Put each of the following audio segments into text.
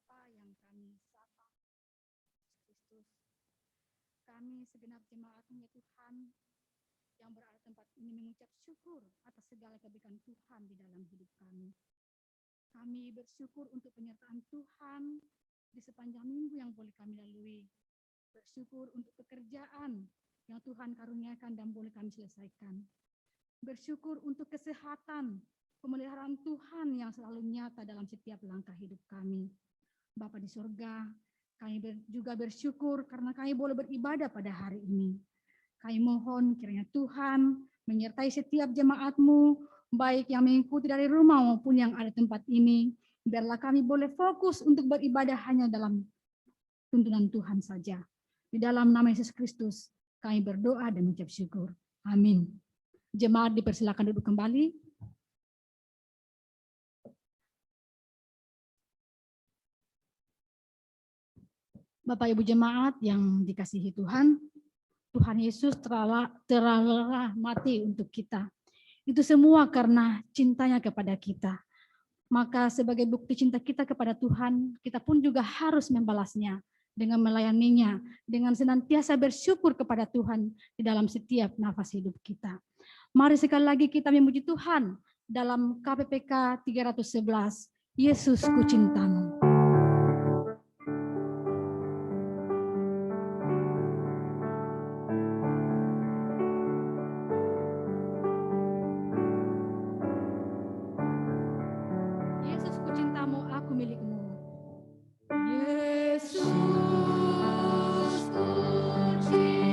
Bapa yang kami sapa, Kristus. Kami segenap jemaat-Nya Tuhan yang berada di tempat ini mengucap syukur atas segala kebaikan Tuhan di dalam hidup kami. Kami bersyukur untuk penyertaan Tuhan di sepanjang minggu yang boleh kami lalui. Bersyukur untuk pekerjaan yang Tuhan karuniakan dan boleh kami selesaikan. Bersyukur untuk kesehatan, pemeliharaan Tuhan yang selalu nyata dalam setiap langkah hidup kami. Bapa di surga, kami juga bersyukur karena kami boleh beribadah pada hari ini. Kami mohon kiranya Tuhan menyertai setiap jemaat-Mu, baik yang mengikuti dari rumah maupun yang ada tempat ini. Biarlah kami boleh fokus untuk beribadah hanya dalam tuntunan Tuhan saja. Di dalam nama Yesus Kristus, kami berdoa dan mengucap syukur. Amin. Jemaat dipersilakan duduk kembali. Bapak Ibu jemaat yang dikasihi Tuhan, Tuhan Yesus telah mati untuk kita. Itu semua karena cintanya kepada kita. Maka sebagai bukti cinta kita kepada Tuhan, kita pun juga harus membalasnya dengan melayaninya, dengan senantiasa bersyukur kepada Tuhan di dalam setiap nafas hidup kita. Mari sekali lagi kita memuji Tuhan dalam KPPK 311, Yesus ku cintamu. Yesus ku cintamu, aku milikmu. Yesus ku cintamu,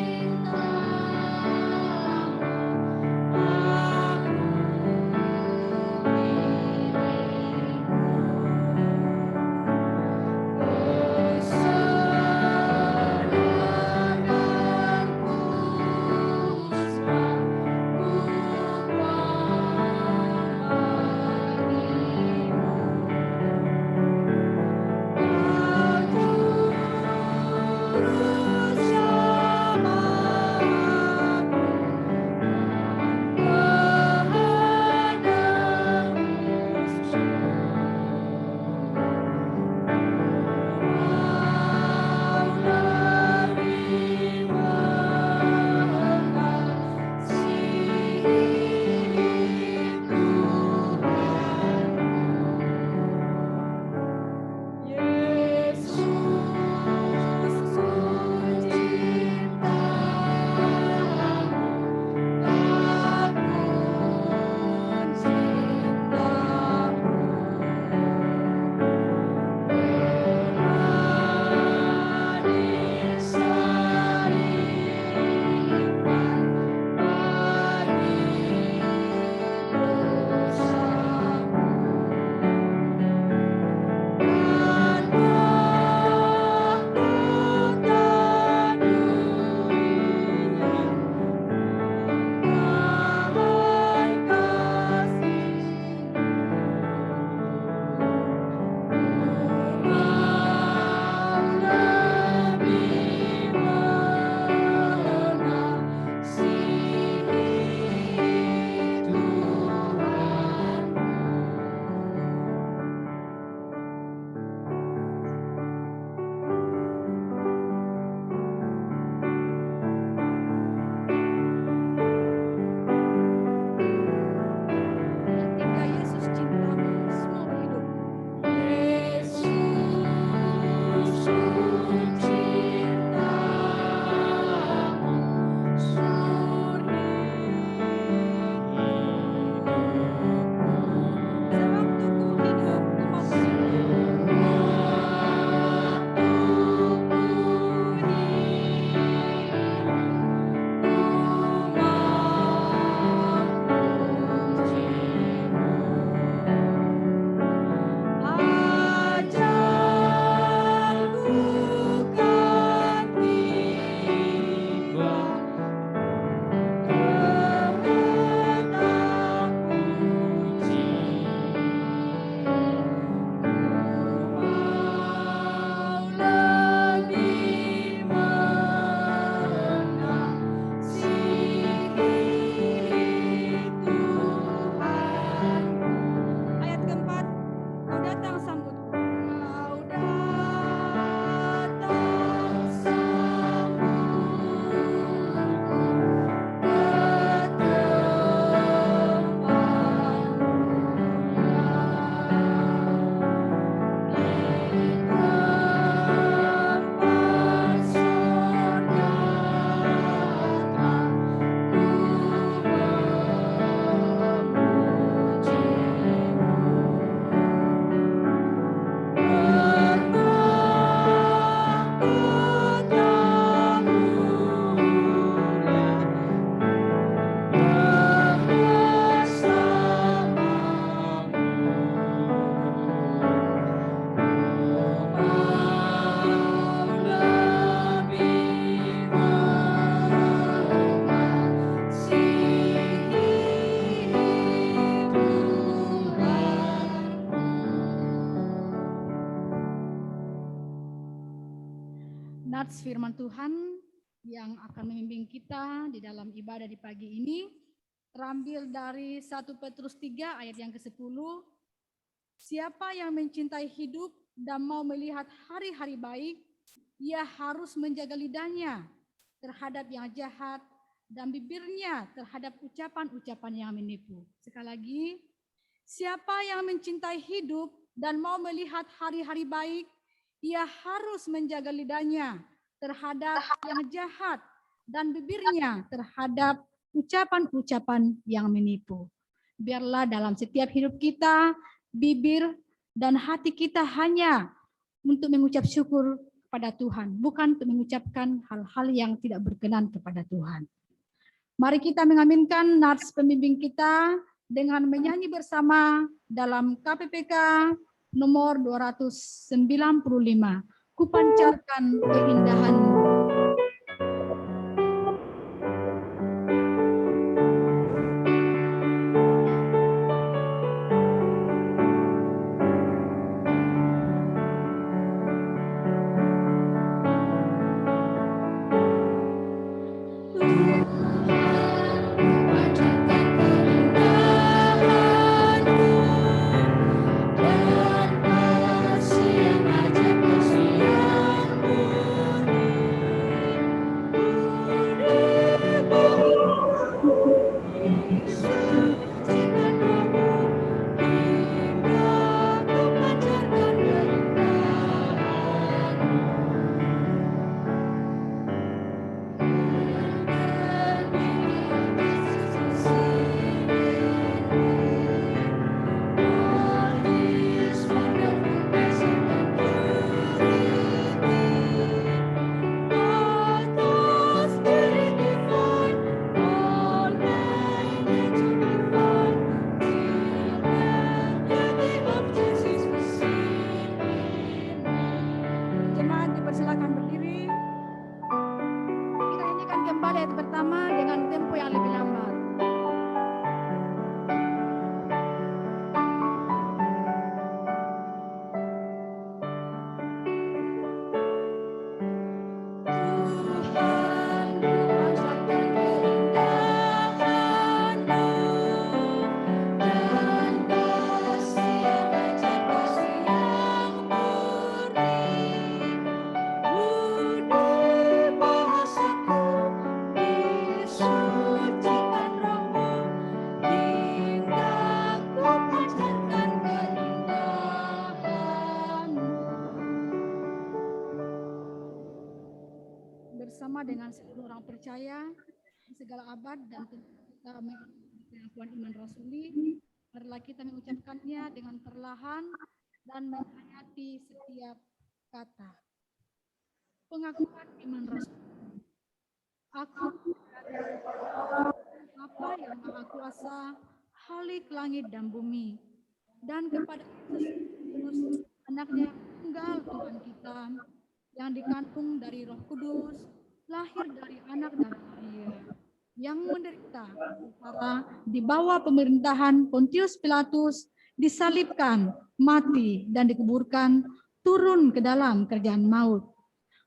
Nats firman Tuhan yang akan membimbing kita di dalam ibadah di pagi ini terambil dari 1 Petrus 3 ayat yang ke-10. Siapa yang mencintai hidup dan mau melihat hari-hari baik, ia harus menjaga lidahnya terhadap yang jahat dan bibirnya terhadap ucapan-ucapan yang menipu. Sekali lagi, siapa yang mencintai hidup dan mau melihat hari-hari baik, ia harus menjaga lidahnya terhadap yang jahat dan bibirnya terhadap ucapan-ucapan yang menipu. Biarlah dalam setiap hidup kita, bibir dan hati kita hanya untuk mengucap syukur kepada Tuhan, bukan untuk mengucapkan hal-hal yang tidak berkenan kepada Tuhan. Mari kita mengaminkan nats pembimbing kita dengan menyanyi bersama dalam KPPK nomor 295. Kupancarkan keindahan-Mu. Bersama dengan seluruh orang percaya segala abad dan pengakuan iman rasuli, marilah kita mengucapkannya dengan perlahan dan menghayati setiap kata. Pengakuan iman rasuli. Aku apa yang Maha Kuasa, Khalik langit dan bumi, dan kepada Yesus anaknya tunggal Tuhan kita, yang dikandung dari Roh Kudus, lahir dari anak darah Maria, yang menderita di bawah pemerintahan Pontius Pilatus, disalibkan, mati, dan dikuburkan, turun ke dalam kerjaan maut.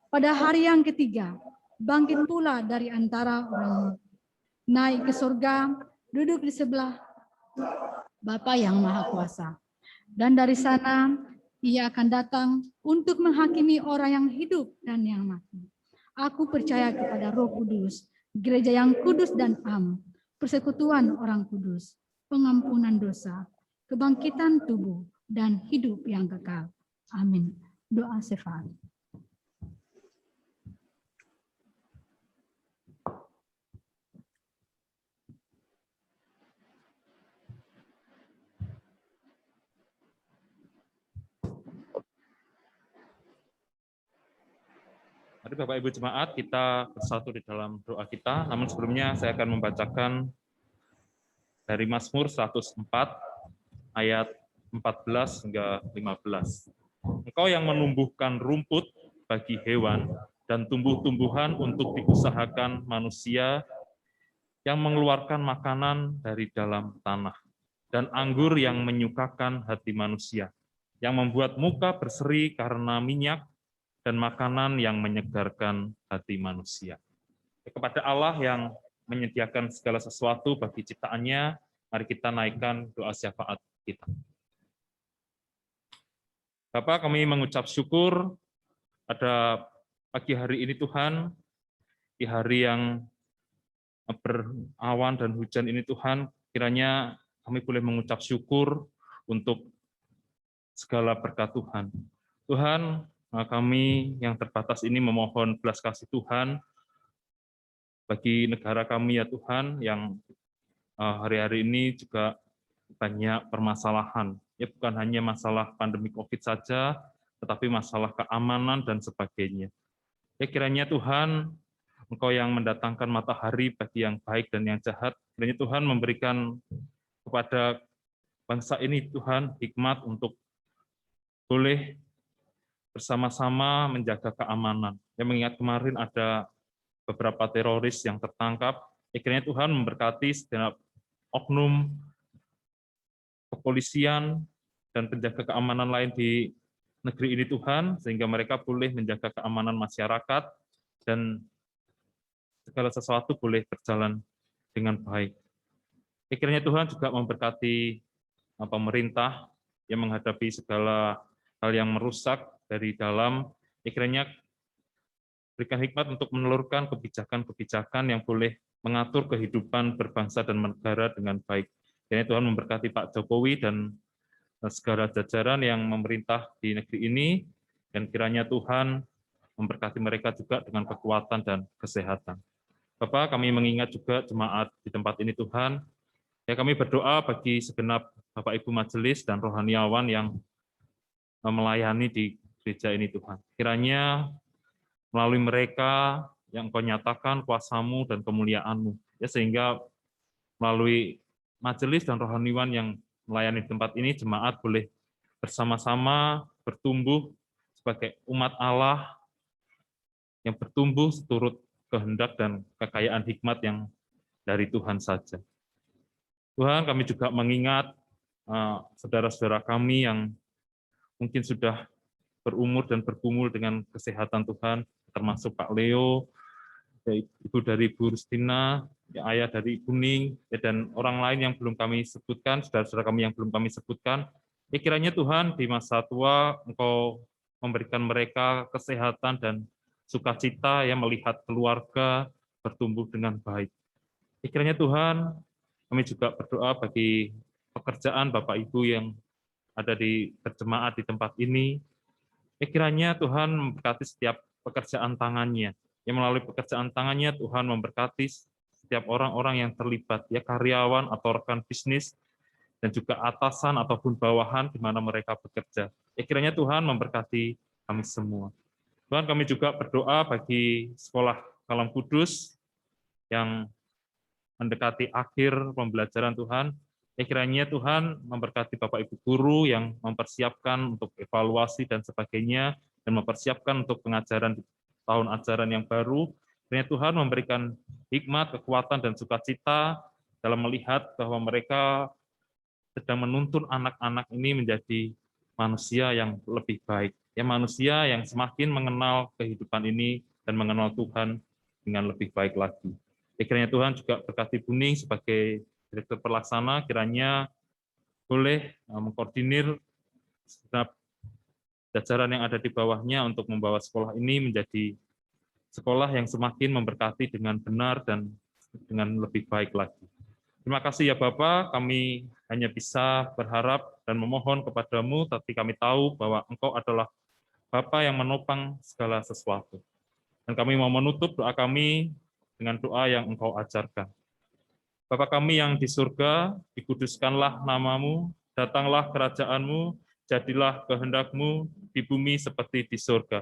Pada hari yang ketiga, bangkit pula dari antara orang, naik ke surga, duduk di sebelah Bapa yang Maha Kuasa. Dan dari sana Ia akan datang untuk menghakimi orang yang hidup dan yang mati. Aku percaya kepada Roh Kudus, gereja yang kudus dan am, persekutuan orang kudus, pengampunan dosa, kebangkitan tubuh, dan hidup yang kekal. Amin. Doa syafaat. Mari Bapak Ibu Jemaat, kita bersatu di dalam doa kita. Namun sebelumnya saya akan membacakan dari Mazmur 104 ayat 14 hingga 15. Engkau yang menumbuhkan rumput bagi hewan dan tumbuh-tumbuhan untuk diusahakan manusia, yang mengeluarkan makanan dari dalam tanah, dan anggur yang menyukakan hati manusia, yang membuat muka berseri karena minyak, dan makanan yang menyegarkan hati manusia. Kepada Allah yang menyediakan segala sesuatu bagi ciptaannya, mari kita naikkan doa syafaat kita. Bapa, kami mengucap syukur pada pagi hari ini Tuhan, di hari yang berawan dan hujan ini Tuhan, kiranya kami boleh mengucap syukur untuk segala berkat Tuhan. Tuhan, kami yang terbatas ini memohon belas kasih Tuhan bagi negara kami ya Tuhan, yang hari-hari ini juga banyak permasalahan. Ya bukan hanya masalah pandemi COVID saja, tetapi masalah keamanan dan sebagainya. Ya kiranya Tuhan, Engkau yang mendatangkan matahari bagi yang baik dan yang jahat, kiranya Tuhan memberikan kepada bangsa ini Tuhan hikmat untuk boleh bersama-sama menjaga keamanan. Yang mengingat kemarin ada beberapa teroris yang tertangkap, kiranya Tuhan memberkati setiap oknum kepolisian dan penjaga keamanan lain di negeri ini Tuhan, sehingga mereka boleh menjaga keamanan masyarakat dan segala sesuatu boleh berjalan dengan baik. Kiranya Tuhan juga memberkati pemerintah yang menghadapi segala hal yang merusak dari dalam. Kiranya berikan hikmat untuk menelurkan kebijakan-kebijakan yang boleh mengatur kehidupan berbangsa dan negara dengan baik. Kiranya Tuhan memberkati Pak Jokowi dan segala jajaran yang memerintah di negeri ini, dan kiranya Tuhan memberkati mereka juga dengan kekuatan dan kesehatan. Bapak, kami mengingat juga jemaat di tempat ini Tuhan. Ya, kami berdoa bagi segenap Bapak Ibu Majelis dan rohaniawan yang melayani di gereja ini Tuhan. Kiranya melalui mereka yang Engkau nyatakan kuasa-Mu dan kemuliaan-Mu, ya, sehingga melalui majelis dan rohaniawan yang melayani di tempat ini, jemaat boleh bersama-sama bertumbuh sebagai umat Allah yang bertumbuh seturut kehendak dan kekayaan hikmat yang dari Tuhan saja. Tuhan, kami juga mengingat saudara-saudara kami yang mungkin sudah berumur dan bergumul dengan kesehatan Tuhan, termasuk Pak Leo, ibu dari Ibu Rustina, ayah dari Ibu Ning, dan orang lain yang belum kami sebutkan, saudara-saudara kami yang belum kami sebutkan. Kiranya Tuhan di masa tua Engkau memberikan mereka kesehatan dan sukacita yang melihat keluarga bertumbuh dengan baik. Kiranya Tuhan, kami juga berdoa bagi pekerjaan Bapak Ibu yang ada di berjemaat di tempat ini. Kiranya Tuhan memberkati setiap pekerjaan tangannya. Yang melalui pekerjaan tangannya Tuhan memberkati setiap orang-orang yang terlibat, ya karyawan atau rekan bisnis, dan juga atasan ataupun bawahan di mana mereka bekerja. Kiranya Tuhan memberkati kami semua. Tuhan, kami juga berdoa bagi sekolah Kalam Kudus yang mendekati akhir pembelajaran Tuhan. Kiranya Tuhan memberkati Bapak Ibu guru yang mempersiapkan untuk evaluasi dan sebagainya, dan mempersiapkan untuk pengajaran di tahun ajaran yang baru. Kiranya Tuhan memberikan hikmat, kekuatan, dan sukacita dalam melihat bahwa mereka sedang menuntun anak-anak ini menjadi manusia yang lebih baik. Ya, manusia yang semakin mengenal kehidupan ini dan mengenal Tuhan dengan lebih baik lagi. Kiranya Tuhan juga berkati Buning sebagai direktur pelaksana, kiranya boleh mengkoordinir segenap jajaran yang ada di bawahnya untuk membawa sekolah ini menjadi sekolah yang semakin memberkati dengan benar dan dengan lebih baik lagi. Terima kasih ya Bapak, kami hanya bisa berharap dan memohon kepadamu, tapi kami tahu bahwa Engkau adalah Bapa yang menopang segala sesuatu. Dan kami mau menutup doa kami dengan doa yang Engkau ajarkan. Bapa kami yang di surga, dikuduskanlah namamu, datanglah kerajaan-Mu, jadilah kehendak-Mu di bumi seperti di surga.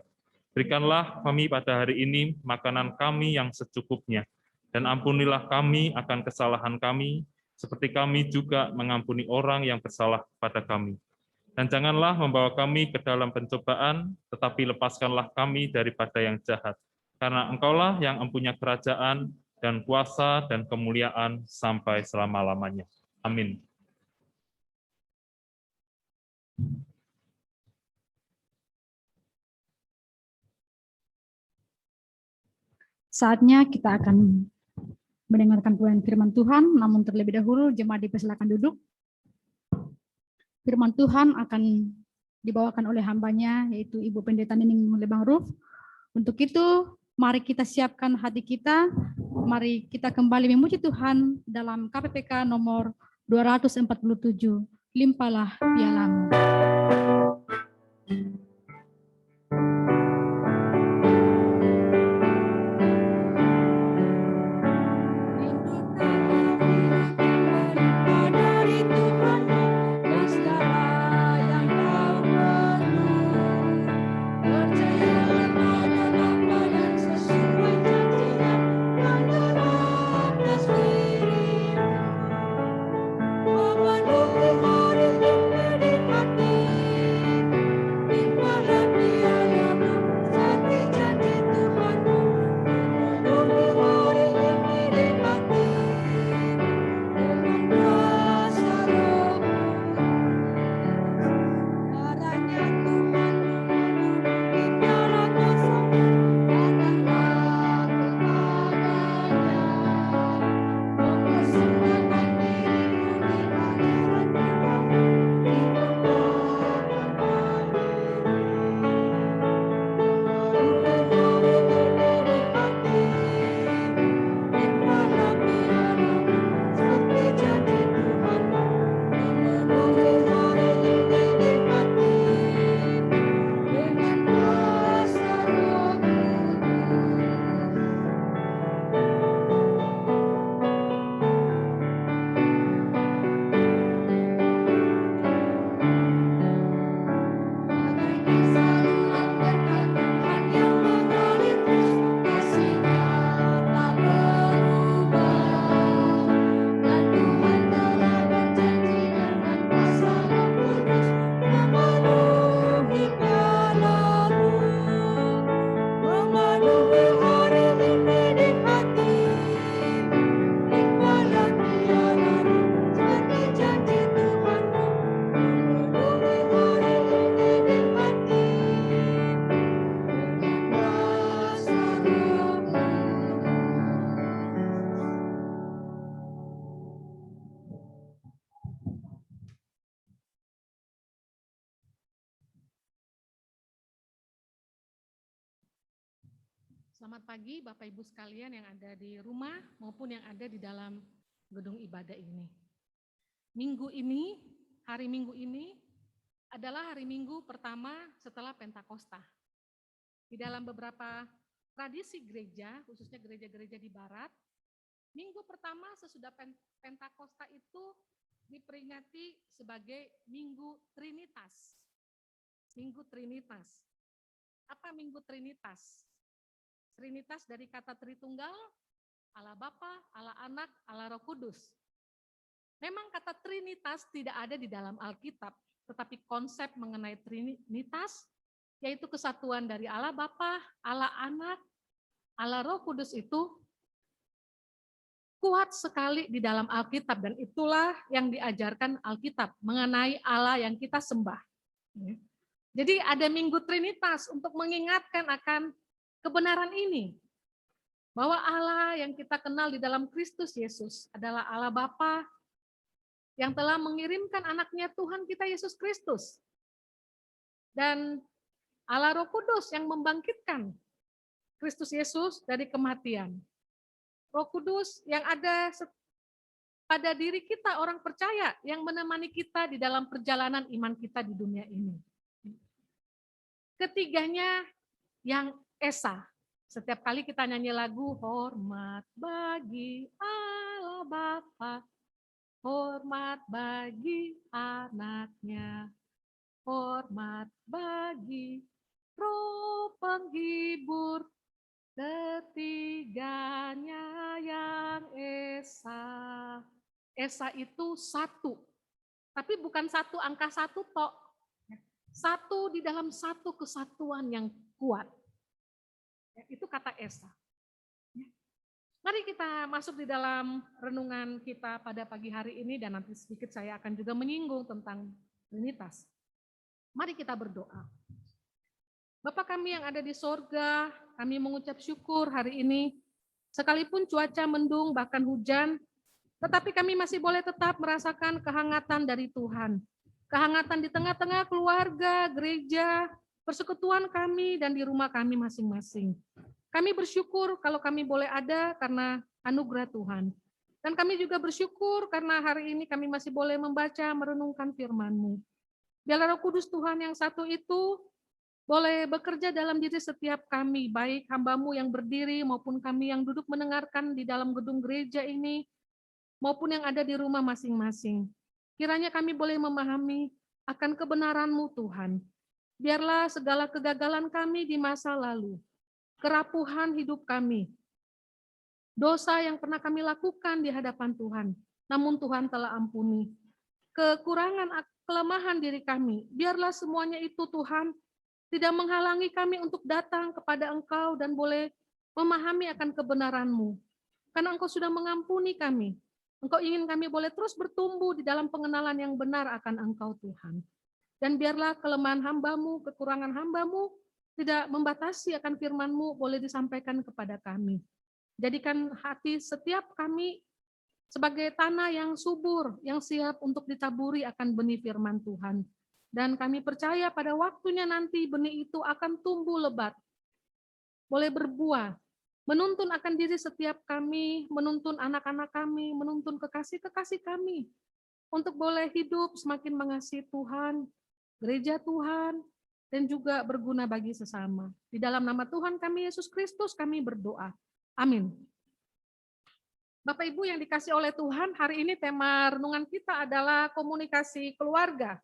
Berikanlah kami pada hari ini makanan kami yang secukupnya, dan ampunilah kami akan kesalahan kami, seperti kami juga mengampuni orang yang bersalah pada kami. Dan janganlah membawa kami ke dalam pencobaan, tetapi lepaskanlah kami daripada yang jahat. Karena Engkaulah yang mempunyai kerajaan dan kuasa dan kemuliaan sampai selama-lamanya. Amin. Saatnya kita akan mendengarkan firman Tuhan, namun terlebih dahulu jemaat dipersilakan duduk. Firman Tuhan akan dibawakan oleh hambanya, yaitu Ibu Pendeta Nining Lebang Ruf. Untuk itu, mari kita siapkan hati kita, mari kita kembali memuji Tuhan dalam KPPK nomor 247, Limpahlah Pialamu. Selamat pagi Bapak Ibu sekalian yang ada di rumah maupun yang ada di dalam gedung ibadah ini. Hari Minggu ini adalah hari Minggu pertama setelah Pentakosta. Di dalam beberapa tradisi gereja, khususnya gereja-gereja di Barat, Minggu pertama sesudah Pentakosta itu diperingati sebagai Minggu Trinitas. Minggu Trinitas. Apa Minggu Trinitas? Trinitas dari kata Tritunggal, Allah Bapa, Allah Anak, Allah Roh Kudus. Memang kata Trinitas tidak ada di dalam Alkitab, tetapi konsep mengenai Trinitas, yaitu kesatuan dari Allah Bapa, Allah Anak, Allah Roh Kudus itu kuat sekali di dalam Alkitab, dan itulah yang diajarkan Alkitab mengenai Allah yang kita sembah. Jadi ada Minggu Trinitas untuk mengingatkan akan kebenaran ini, bahwa Allah yang kita kenal di dalam Kristus Yesus adalah Allah Bapa yang telah mengirimkan anaknya Tuhan kita Yesus Kristus. Dan Allah Roh Kudus yang membangkitkan Kristus Yesus dari kematian. Roh Kudus yang ada pada diri kita orang percaya yang menemani kita di dalam perjalanan iman kita di dunia ini. Ketiganya yang Esa. Setiap kali kita nyanyi lagu, hormat bagi Allah Bapa, hormat bagi anaknya, hormat bagi Roh penghibur, ketiganya yang Esa. Esa itu satu, tapi bukan satu angka satu tok. Satu di dalam satu kesatuan yang kuat. Itu kata Esa. Mari kita masuk di dalam renungan kita pada pagi hari ini, dan nanti sedikit saya akan juga menyinggung tentang Trinitas. Mari kita berdoa. Bapa kami yang ada di sorga, kami mengucap syukur hari ini Sekalipun cuaca mendung bahkan hujan, tetapi kami masih boleh tetap merasakan kehangatan dari Tuhan. Kehangatan di tengah-tengah keluarga, gereja, persekutuan kami, dan di rumah kami masing-masing. Kami bersyukur kalau kami boleh ada karena anugerah Tuhan. Dan kami juga bersyukur karena hari ini kami masih boleh membaca, merenungkan firman-Mu. Biarlah Roh Kudus Tuhan yang satu itu boleh bekerja dalam diri setiap kami, baik hamba-Mu yang berdiri maupun kami yang duduk mendengarkan di dalam gedung gereja ini, maupun yang ada di rumah masing-masing. Kiranya kami boleh memahami akan kebenaran-Mu Tuhan. Biarlah segala kegagalan kami di masa lalu, kerapuhan hidup kami, dosa yang pernah kami lakukan di hadapan Tuhan, namun Tuhan telah ampuni. Kekurangan, kelemahan diri kami, biarlah semuanya itu Tuhan tidak menghalangi kami untuk datang kepada Engkau dan boleh memahami akan kebenaran-Mu. Karena Engkau sudah mengampuni kami. Engkau ingin kami boleh terus bertumbuh di dalam pengenalan yang benar akan Engkau Tuhan. Dan biarlah kelemahan hamba-Mu, kekurangan hamba-Mu tidak membatasi akan firman-Mu boleh disampaikan kepada kami. Jadikan hati setiap kami sebagai tanah yang subur, yang siap untuk ditaburi akan benih firman Tuhan. Dan kami percaya pada waktunya nanti benih itu akan tumbuh lebat, boleh berbuah, menuntun akan diri setiap kami, menuntun anak-anak kami, menuntun kekasih-kekasih kami, untuk boleh hidup semakin mengasihi Tuhan, gereja Tuhan, dan juga berguna bagi sesama. Di dalam nama Tuhan kami, Yesus Kristus, kami berdoa. Amin. Bapak Ibu yang dikasih oleh Tuhan, hari ini tema renungan kita adalah komunikasi keluarga.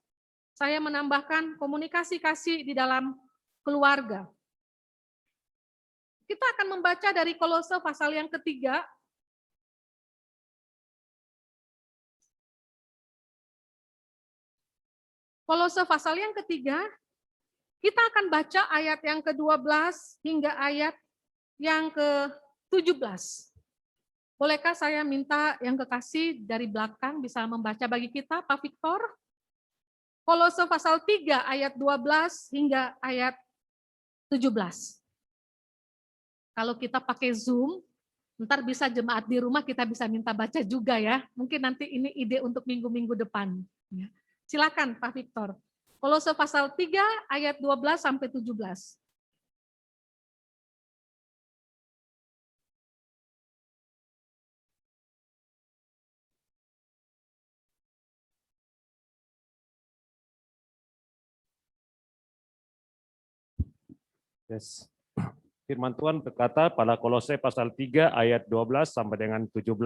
Saya menambahkan komunikasi kasih di dalam keluarga. Kita akan membaca dari Kolose pasal yang ketiga. Kolose pasal yang ketiga, kita akan baca ayat yang ke-12 hingga ayat yang ke-17. Bolehkah saya minta yang kekasih dari belakang bisa membaca bagi kita, Pak Victor? Kolose pasal 3 ayat 12 hingga ayat 17. Kalau kita pakai Zoom, ntar bisa jemaat di rumah kita bisa minta baca juga ya. Mungkin nanti ini ide untuk minggu-minggu depan. Silakan Pak Victor. Kolose pasal 3 ayat 12 sampai 17. Yes. Firman Tuhan berkata pada Kolose pasal 3 ayat 12 sampai dengan 17.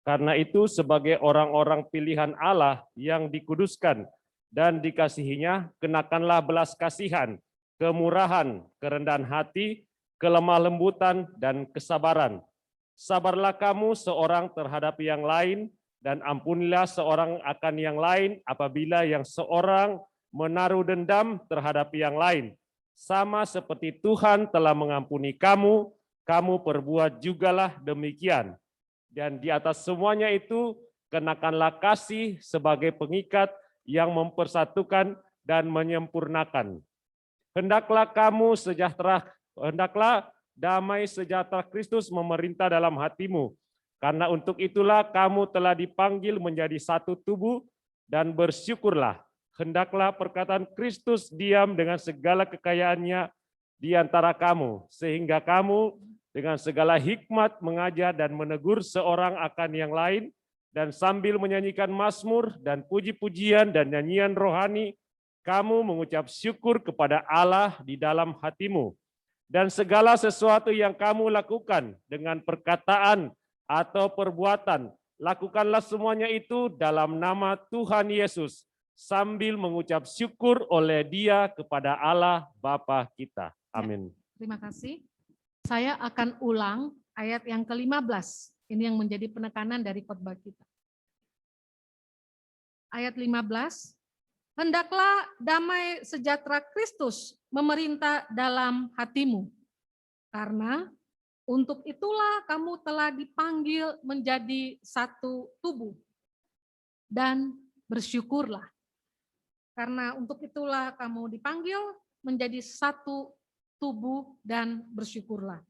Karena itu sebagai orang-orang pilihan Allah yang dikuduskan dan dikasihinya, kenakanlah belas kasihan, kemurahan, kerendahan hati, kelemah lembutan, dan kesabaran. Sabarlah kamu seorang terhadap yang lain, dan ampunilah seorang akan yang lain apabila yang seorang menaruh dendam terhadap yang lain. Sama seperti Tuhan telah mengampuni kamu, kamu perbuat jugalah demikian. Dan di atas semuanya itu, kenakanlah kasih sebagai pengikat yang mempersatukan dan menyempurnakan. Hendaklah damai sejahtera Kristus memerintah dalam hatimu. Karena untuk itulah kamu telah dipanggil menjadi satu tubuh, dan bersyukurlah. Hendaklah perkataan Kristus diam dengan segala kekayaannya di antara kamu, sehingga kamu dengan segala hikmat mengajar dan menegur seorang akan yang lain, dan sambil menyanyikan mazmur dan puji-pujian dan nyanyian rohani, kamu mengucap syukur kepada Allah di dalam hatimu. Dan segala sesuatu yang kamu lakukan dengan perkataan atau perbuatan, lakukanlah semuanya itu dalam nama Tuhan Yesus, sambil mengucap syukur oleh Dia kepada Allah Bapa kita. Amin. Terima kasih. Saya akan ulang ayat yang ke-15. Ini yang menjadi penekanan dari khotbah kita. Ayat 15. Hendaklah damai sejahtera Kristus memerintah dalam hatimu. Karena untuk itulah kamu telah dipanggil menjadi satu tubuh. Dan bersyukurlah. Karena untuk itulah kamu dipanggil menjadi satu tubuh dan bersyukurlah.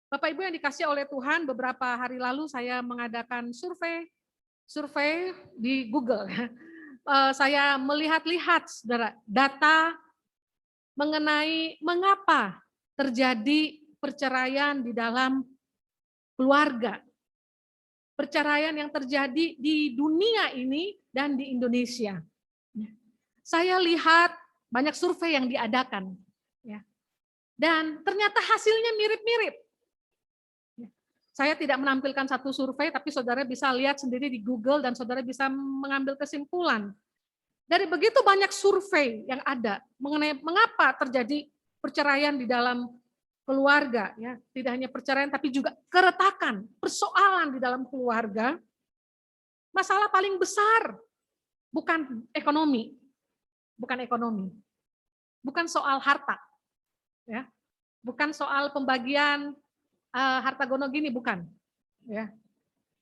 Bapak Ibu yang dikasihi oleh Tuhan, beberapa hari lalu saya mengadakan survei di Google. Saya melihat-lihat saudara data mengenai mengapa terjadi perceraian di dalam keluarga. Perceraian yang terjadi di dunia ini dan di Indonesia. Saya lihat banyak survei yang diadakan. Dan ternyata hasilnya mirip-mirip. Saya tidak menampilkan satu survei, tapi saudara bisa lihat sendiri di Google dan saudara bisa mengambil kesimpulan. Dari begitu banyak survei yang ada mengenai mengapa terjadi perceraian di dalam keluarga, ya, tidak hanya perceraian tapi juga keretakan, persoalan di dalam keluarga. Masalah paling besar bukan ekonomi, bukan soal harta, ya, bukan soal pembagian harta gono gini, bukan. Ya.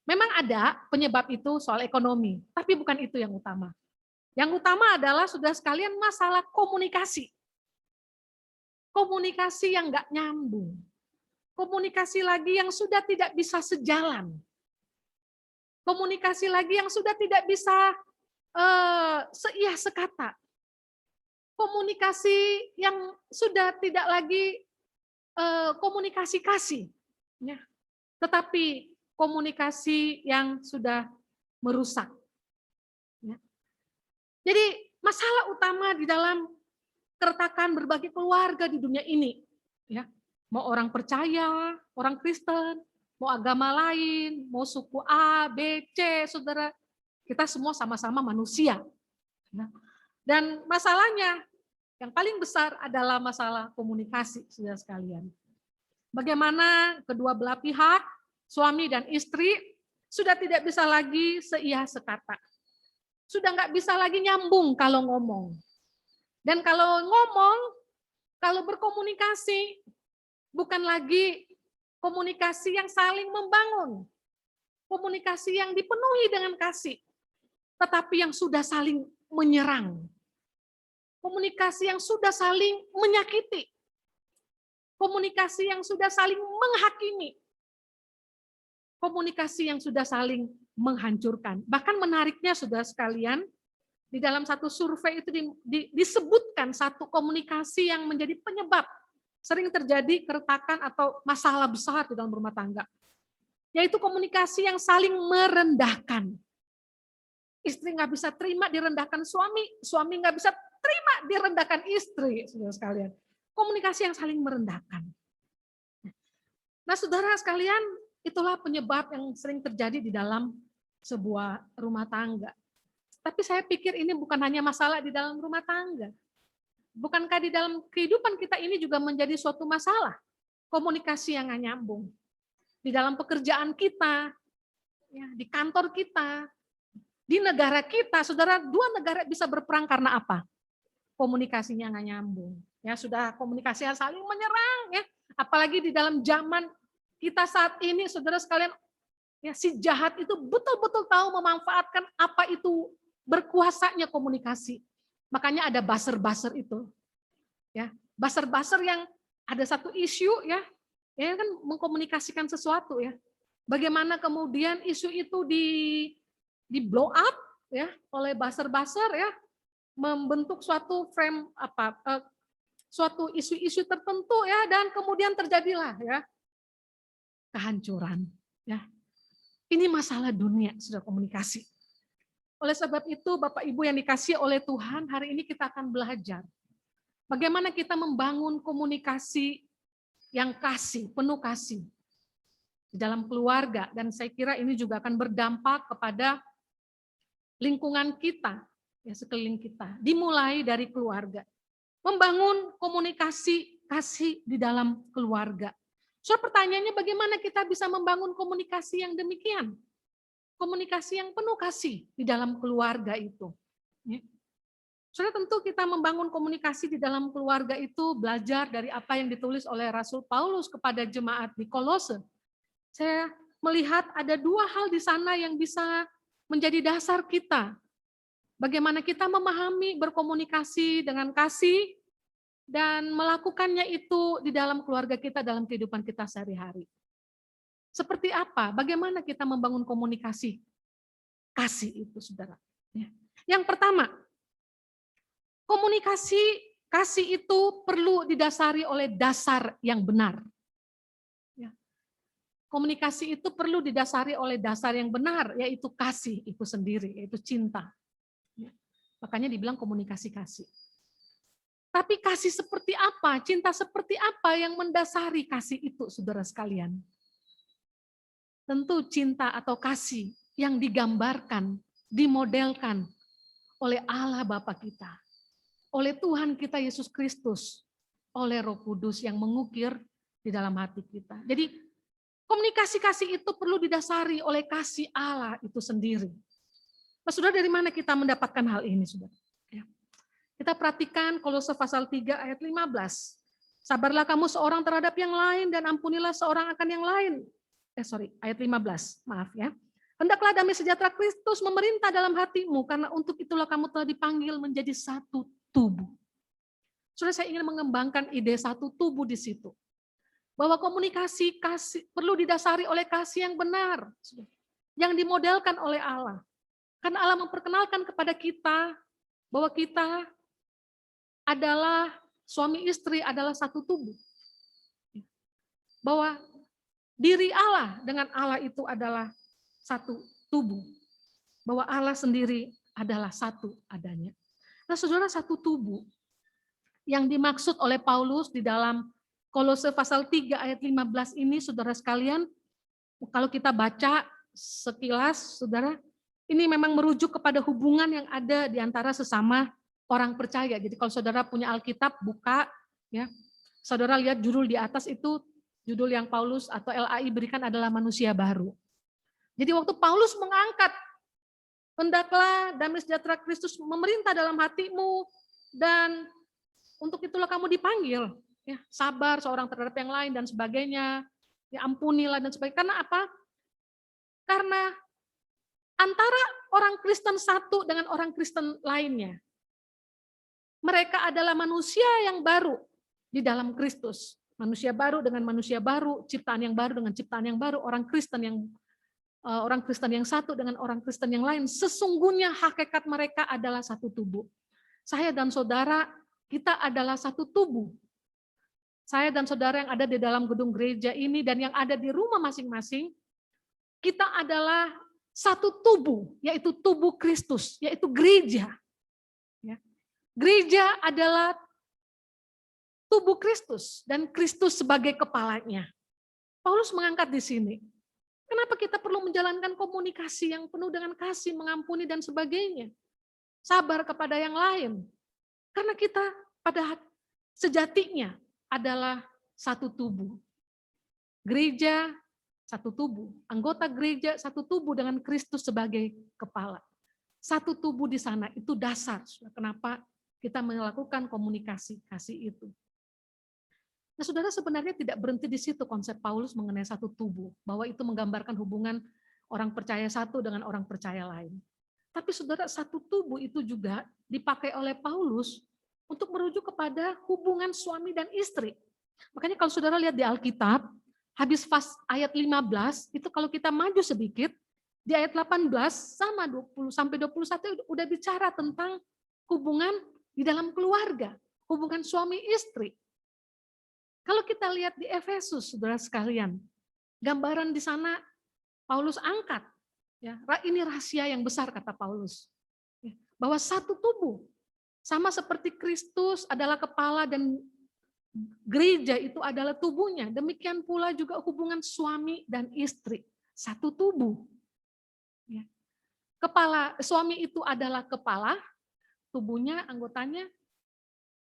Memang ada penyebab itu soal ekonomi, tapi bukan itu yang utama. Yang utama adalah sudah sekalian masalah komunikasi. Komunikasi yang nggak nyambung. Komunikasi lagi yang sudah tidak bisa sejalan. Komunikasi lagi yang sudah tidak bisa seiyah sekata. Komunikasi yang sudah tidak lagi komunikasi kasih. Ya. Tetapi komunikasi yang sudah merusak. Ya. Jadi masalah utama di dalam keretakan berbagai keluarga di dunia ini, ya, mau orang percaya, orang Kristen, mau agama lain, mau suku A, B, C, saudara, kita semua sama-sama manusia. Nah, dan masalahnya yang paling besar adalah masalah komunikasi, saudara sekalian. Bagaimana kedua belah pihak, suami dan istri, sudah tidak bisa lagi seiyah sekata. Sudah nggak bisa lagi nyambung kalau ngomong. Dan kalau ngomong, kalau berkomunikasi, bukan lagi komunikasi yang saling membangun. Komunikasi yang dipenuhi dengan kasih. Tetapi yang sudah saling menyerang. Komunikasi yang sudah saling menyakiti. Komunikasi yang sudah saling menghakimi. Komunikasi yang sudah saling menghancurkan. Bahkan menariknya saudara sekalian, di dalam satu survei itu disebutkan satu komunikasi yang menjadi penyebab sering terjadi keretakan atau masalah besar di dalam rumah tangga. Yaitu komunikasi yang saling merendahkan. Istri nggak bisa terima direndahkan suami, suami nggak bisa terima direndahkan istri, saudara sekalian. Komunikasi yang saling merendahkan. Nah, saudara sekalian, itulah penyebab yang sering terjadi di dalam sebuah rumah tangga. Tapi saya pikir ini bukan hanya masalah di dalam rumah tangga. Bukankah di dalam kehidupan kita ini juga menjadi suatu masalah? Komunikasi yang nggak nyambung. Di dalam pekerjaan kita, ya, di kantor kita, di negara kita, saudara, dua negara bisa berperang karena apa? Komunikasinya nggak nyambung. Ya, sudah komunikasi yang saling menyerang, ya. Apalagi di dalam zaman kita saat ini, saudara sekalian, ya, si jahat itu betul-betul tahu memanfaatkan apa itu berkuasanya komunikasi. Makanya ada buzzer-buzzer itu. Ya, buzzer-buzzer yang ada satu isu, ya kan mengkomunikasikan sesuatu, ya. Bagaimana kemudian isu itu di blow up, ya, oleh buzzer-buzzer, ya, membentuk suatu frame suatu isu-isu tertentu, ya, dan kemudian terjadilah, ya, kehancuran, ya. Ini masalah dunia, sudah komunikasi. Oleh sebab itu, Bapak Ibu yang dikasihi oleh Tuhan, hari ini kita akan belajar bagaimana kita membangun komunikasi yang kasih, penuh kasih di dalam keluarga, dan saya kira ini juga akan berdampak kepada lingkungan kita, ya, sekeliling kita, dimulai dari keluarga. Membangun komunikasi kasih di dalam keluarga. So, pertanyaannya bagaimana kita bisa membangun komunikasi yang demikian? Komunikasi yang penuh kasih di dalam keluarga itu. Sudah tentu kita membangun komunikasi di dalam keluarga itu belajar dari apa yang ditulis oleh Rasul Paulus kepada jemaat di Kolose. Saya melihat ada dua hal di sana yang bisa menjadi dasar kita Bagaimana kita memahami, berkomunikasi dengan kasih, dan melakukannya itu di dalam keluarga kita, dalam kehidupan kita sehari-hari. Seperti apa? Bagaimana kita membangun komunikasi kasih itu, saudara? Yang pertama, komunikasi kasih itu perlu didasari oleh dasar yang benar. Komunikasi itu perlu didasari oleh dasar yang benar, yaitu kasih itu sendiri, yaitu cinta. Makanya dibilang komunikasi kasih. Tapi kasih seperti apa, cinta seperti apa yang mendasari kasih itu, saudara sekalian? Tentu cinta atau kasih yang digambarkan, dimodelkan oleh Allah Bapa kita, oleh Tuhan kita Yesus Kristus, oleh Roh Kudus yang mengukir di dalam hati kita. Jadi komunikasi kasih itu perlu didasari oleh kasih Allah itu sendiri. Nah, saudara, dari mana kita mendapatkan hal ini, saudara? Kita perhatikan Kolose pasal 3 ayat 15. Sabarlah kamu seorang terhadap yang lain dan ampunilah seorang akan yang lain. Ayat 15, maaf ya. Hendaklah damai sejahtera Kristus memerintah dalam hatimu, karena untuk itulah kamu telah dipanggil menjadi satu tubuh. Saudara, saya ingin mengembangkan ide satu tubuh di situ. Bahwa komunikasi kasih perlu didasari oleh kasih yang benar, yang dimodelkan oleh Allah. Karena Allah memperkenalkan kepada kita bahwa kita adalah suami istri adalah satu tubuh. Bahwa diri Allah dengan Allah itu adalah satu tubuh. Bahwa Allah sendiri adalah satu adanya. Nah, saudara, satu tubuh yang dimaksud oleh Paulus di dalam Kolose pasal 3 ayat 15 ini, saudara sekalian, kalau kita baca sekilas, saudara, ini memang merujuk kepada hubungan yang ada di antara sesama orang percaya. Jadi kalau saudara punya Alkitab, buka, ya, saudara lihat judul di atas itu, judul yang Paulus atau LAI berikan adalah manusia baru. Jadi waktu Paulus mengangkat, hendaklah damai sejahtera Kristus memerintah dalam hatimu, dan untuk itulah kamu dipanggil. Ya, sabar seorang terhadap yang lain dan sebagainya, ya, ampunilah dan sebagainya. Karena apa? Karena antara orang Kristen satu dengan orang Kristen lainnya, mereka adalah manusia yang baru di dalam Kristus. Manusia baru dengan manusia baru, ciptaan yang baru dengan ciptaan yang baru, orang Kristen yang satu dengan orang Kristen yang lain. Sesungguhnya hakikat mereka adalah satu tubuh. Saya dan saudara, kita adalah satu tubuh. Saya dan saudara yang ada di dalam gedung gereja ini dan yang ada di rumah masing-masing, kita adalah satu tubuh, yaitu tubuh Kristus, yaitu gereja. Ya. Gereja adalah tubuh Kristus dan Kristus sebagai kepalanya. Paulus mengangkat di sini. Kenapa kita perlu menjalankan komunikasi yang penuh dengan kasih, mengampuni dan sebagainya? Sabar kepada yang lain. Karena kita pada sejatinya adalah satu tubuh. Gereja satu tubuh, anggota gereja satu tubuh dengan Kristus sebagai kepala. Satu tubuh di sana itu dasar. Kenapa kita melakukan komunikasi kasih itu? Nah, saudara, sebenarnya tidak berhenti di situ konsep Paulus mengenai satu tubuh, bahwa itu menggambarkan hubungan orang percaya satu dengan orang percaya lain. Tapi saudara, satu tubuh itu juga dipakai oleh Paulus untuk merujuk kepada hubungan suami dan istri. Makanya kalau saudara lihat di Alkitab, habis ayat 15, itu kalau kita maju sedikit, di ayat 18 sama 20 sampai 21 udah bicara tentang hubungan di dalam keluarga, hubungan suami istri. Kalau kita lihat di Efesus, saudara sekalian, gambaran di sana Paulus angkat, ya, ini rahasia yang besar kata Paulus, bahwa satu tubuh, sama seperti Kristus adalah kepala dan gereja itu adalah tubuhnya, demikian pula juga hubungan suami dan istri, satu tubuh. Ya. Kepala suami itu adalah kepala, tubuhnya, anggotanya,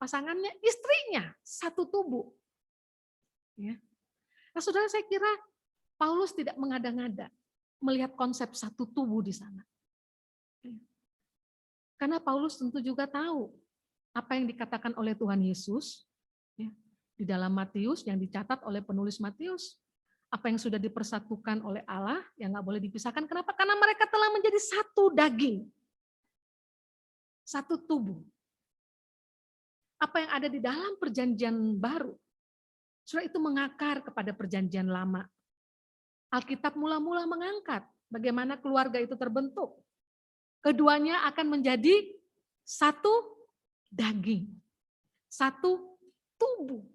pasangannya, istrinya, satu tubuh. Ya. Nah, saudara, saya kira Paulus tidak mengada-ngada melihat konsep satu tubuh di sana. Karena Paulus tentu juga tahu apa yang dikatakan oleh Tuhan Yesus ya, di dalam Matius, yang dicatat oleh penulis Matius, apa yang sudah dipersatukan oleh Allah yang nggak boleh dipisahkan. Kenapa? Karena mereka telah menjadi satu daging. satu tubuh. Apa yang ada di dalam perjanjian baru, saudara, itu mengakar kepada perjanjian lama. Alkitab mula-mula mengangkat bagaimana keluarga itu terbentuk. Keduanya akan menjadi satu daging, satu tubuh.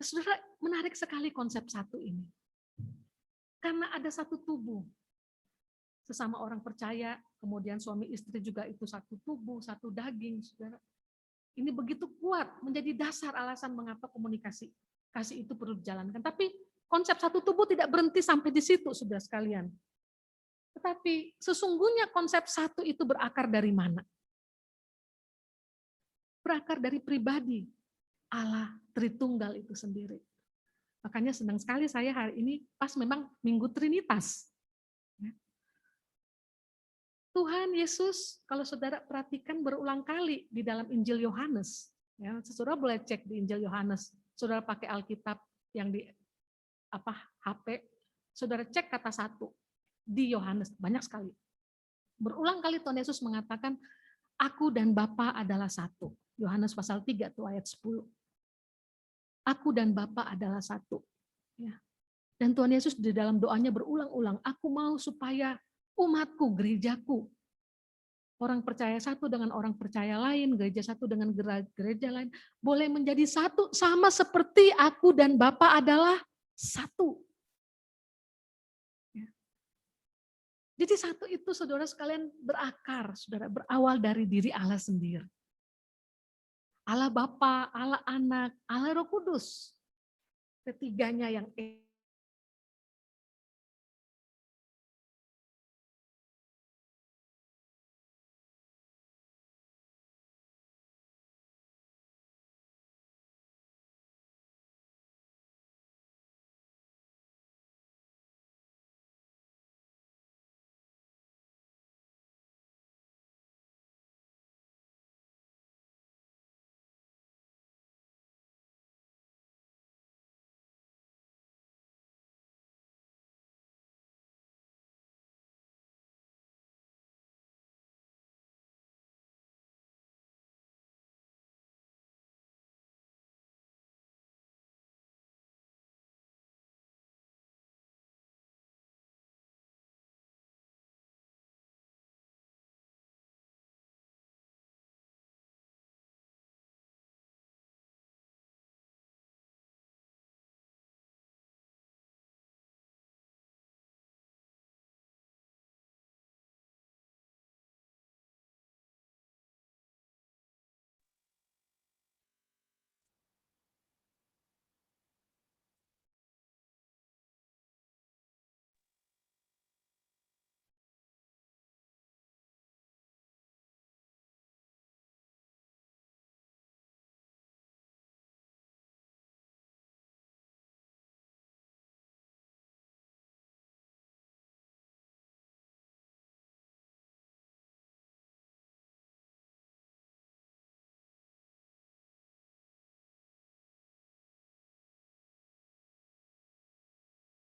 Saudara, menarik sekali konsep satu ini. Karena ada satu tubuh. Sesama orang percaya, kemudian suami istri juga itu satu tubuh, satu daging, saudara. Ini begitu kuat, menjadi dasar alasan mengapa komunikasi kasih itu perlu dijalankan. Tapi konsep satu tubuh tidak berhenti sampai di situ, saudara sekalian. Tetapi sesungguhnya konsep satu itu berakar dari mana? Berakar dari pribadi Allah Tritunggal itu sendiri. Makanya senang sekali saya hari ini pas memang Minggu Trinitas. Tuhan Yesus, kalau saudara perhatikan berulang kali di dalam Injil Yohanes, ya, saudara boleh cek di Injil Yohanes, saudara pakai Alkitab yang di HP, saudara cek kata satu di Yohanes, banyak sekali. Berulang kali Tuhan Yesus mengatakan, aku dan Bapa adalah satu. Yohanes pasal 3 tuh ayat 10. Aku dan Bapa adalah satu. Ya. Dan Tuhan Yesus di dalam doanya berulang-ulang, aku mau supaya umatku, gerejaku, orang percaya satu dengan orang percaya lain, gereja satu dengan gereja lain, boleh menjadi satu sama seperti aku dan Bapa adalah satu. Ya. Jadi satu itu saudara sekalian berakar, saudara, berawal dari diri Allah sendiri. Allah Bapa, Allah Anak, Allah Roh Kudus. Ketiganya yang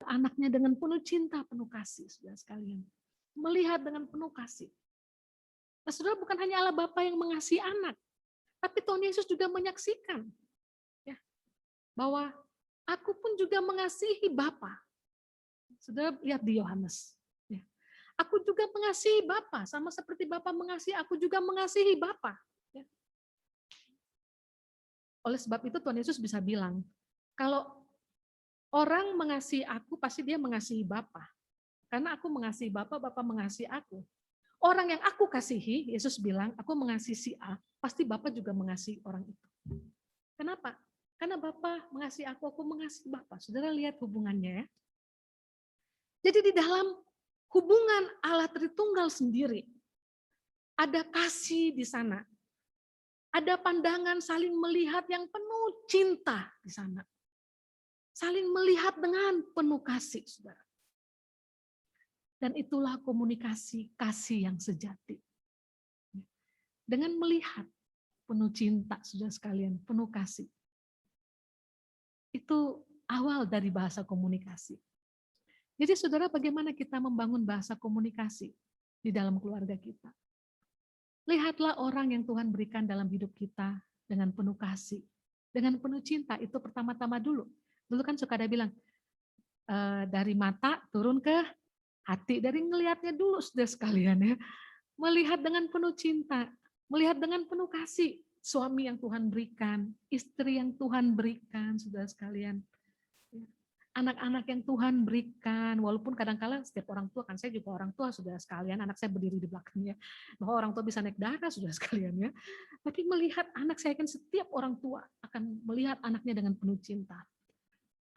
anaknya dengan penuh cinta, penuh kasih, saudara sekalian. Melihat dengan penuh kasih. Nah, saudara, bukan hanya Allah Bapa yang mengasihi anak, tapi Tuhan Yesus juga menyaksikan ya, bahwa aku pun juga mengasihi Bapa. Saudara lihat di Yohanes. Ya. Aku juga mengasihi Bapa, sama seperti Bapa mengasihi, aku juga mengasihi Bapa. Ya. Oleh sebab itu Tuhan Yesus bisa bilang, kalau orang mengasihi aku, pasti dia mengasihi Bapa. Karena aku mengasihi Bapa, Bapa mengasihi aku. Orang yang aku kasihi, Yesus bilang, aku mengasihi si A, pasti Bapa juga mengasihi orang itu. Kenapa? Karena Bapa mengasihi aku mengasihi Bapa. Saudara lihat hubungannya ya. Jadi di dalam hubungan Allah Tritunggal sendiri, ada kasih di sana. Ada pandangan saling melihat yang penuh cinta di sana. Saling melihat dengan penuh kasih, saudara. Dan itulah komunikasi kasih yang sejati. Dengan melihat penuh cinta, saudara sekalian, penuh kasih. Itu awal dari bahasa komunikasi. Jadi saudara, bagaimana kita membangun bahasa komunikasi di dalam keluarga kita? Lihatlah orang yang Tuhan berikan dalam hidup kita dengan penuh kasih, dengan penuh cinta. Itu pertama-tama dulu. Dulu kan suka ada bilang, dari mata turun ke hati, dari ngelihatnya dulu sudah sekalian ya. Melihat dengan penuh cinta, melihat dengan penuh kasih, suami yang Tuhan berikan, istri yang Tuhan berikan, saudara sekalian. Anak-anak yang Tuhan berikan, walaupun kadang-kala setiap orang tua, kan saya juga orang tua, saudara sekalian, anak saya berdiri di belakangnya, bahwa orang tua bisa naik darah, saudara sekalian ya. Tapi melihat anak saya, kan setiap orang tua akan melihat anaknya dengan penuh cinta.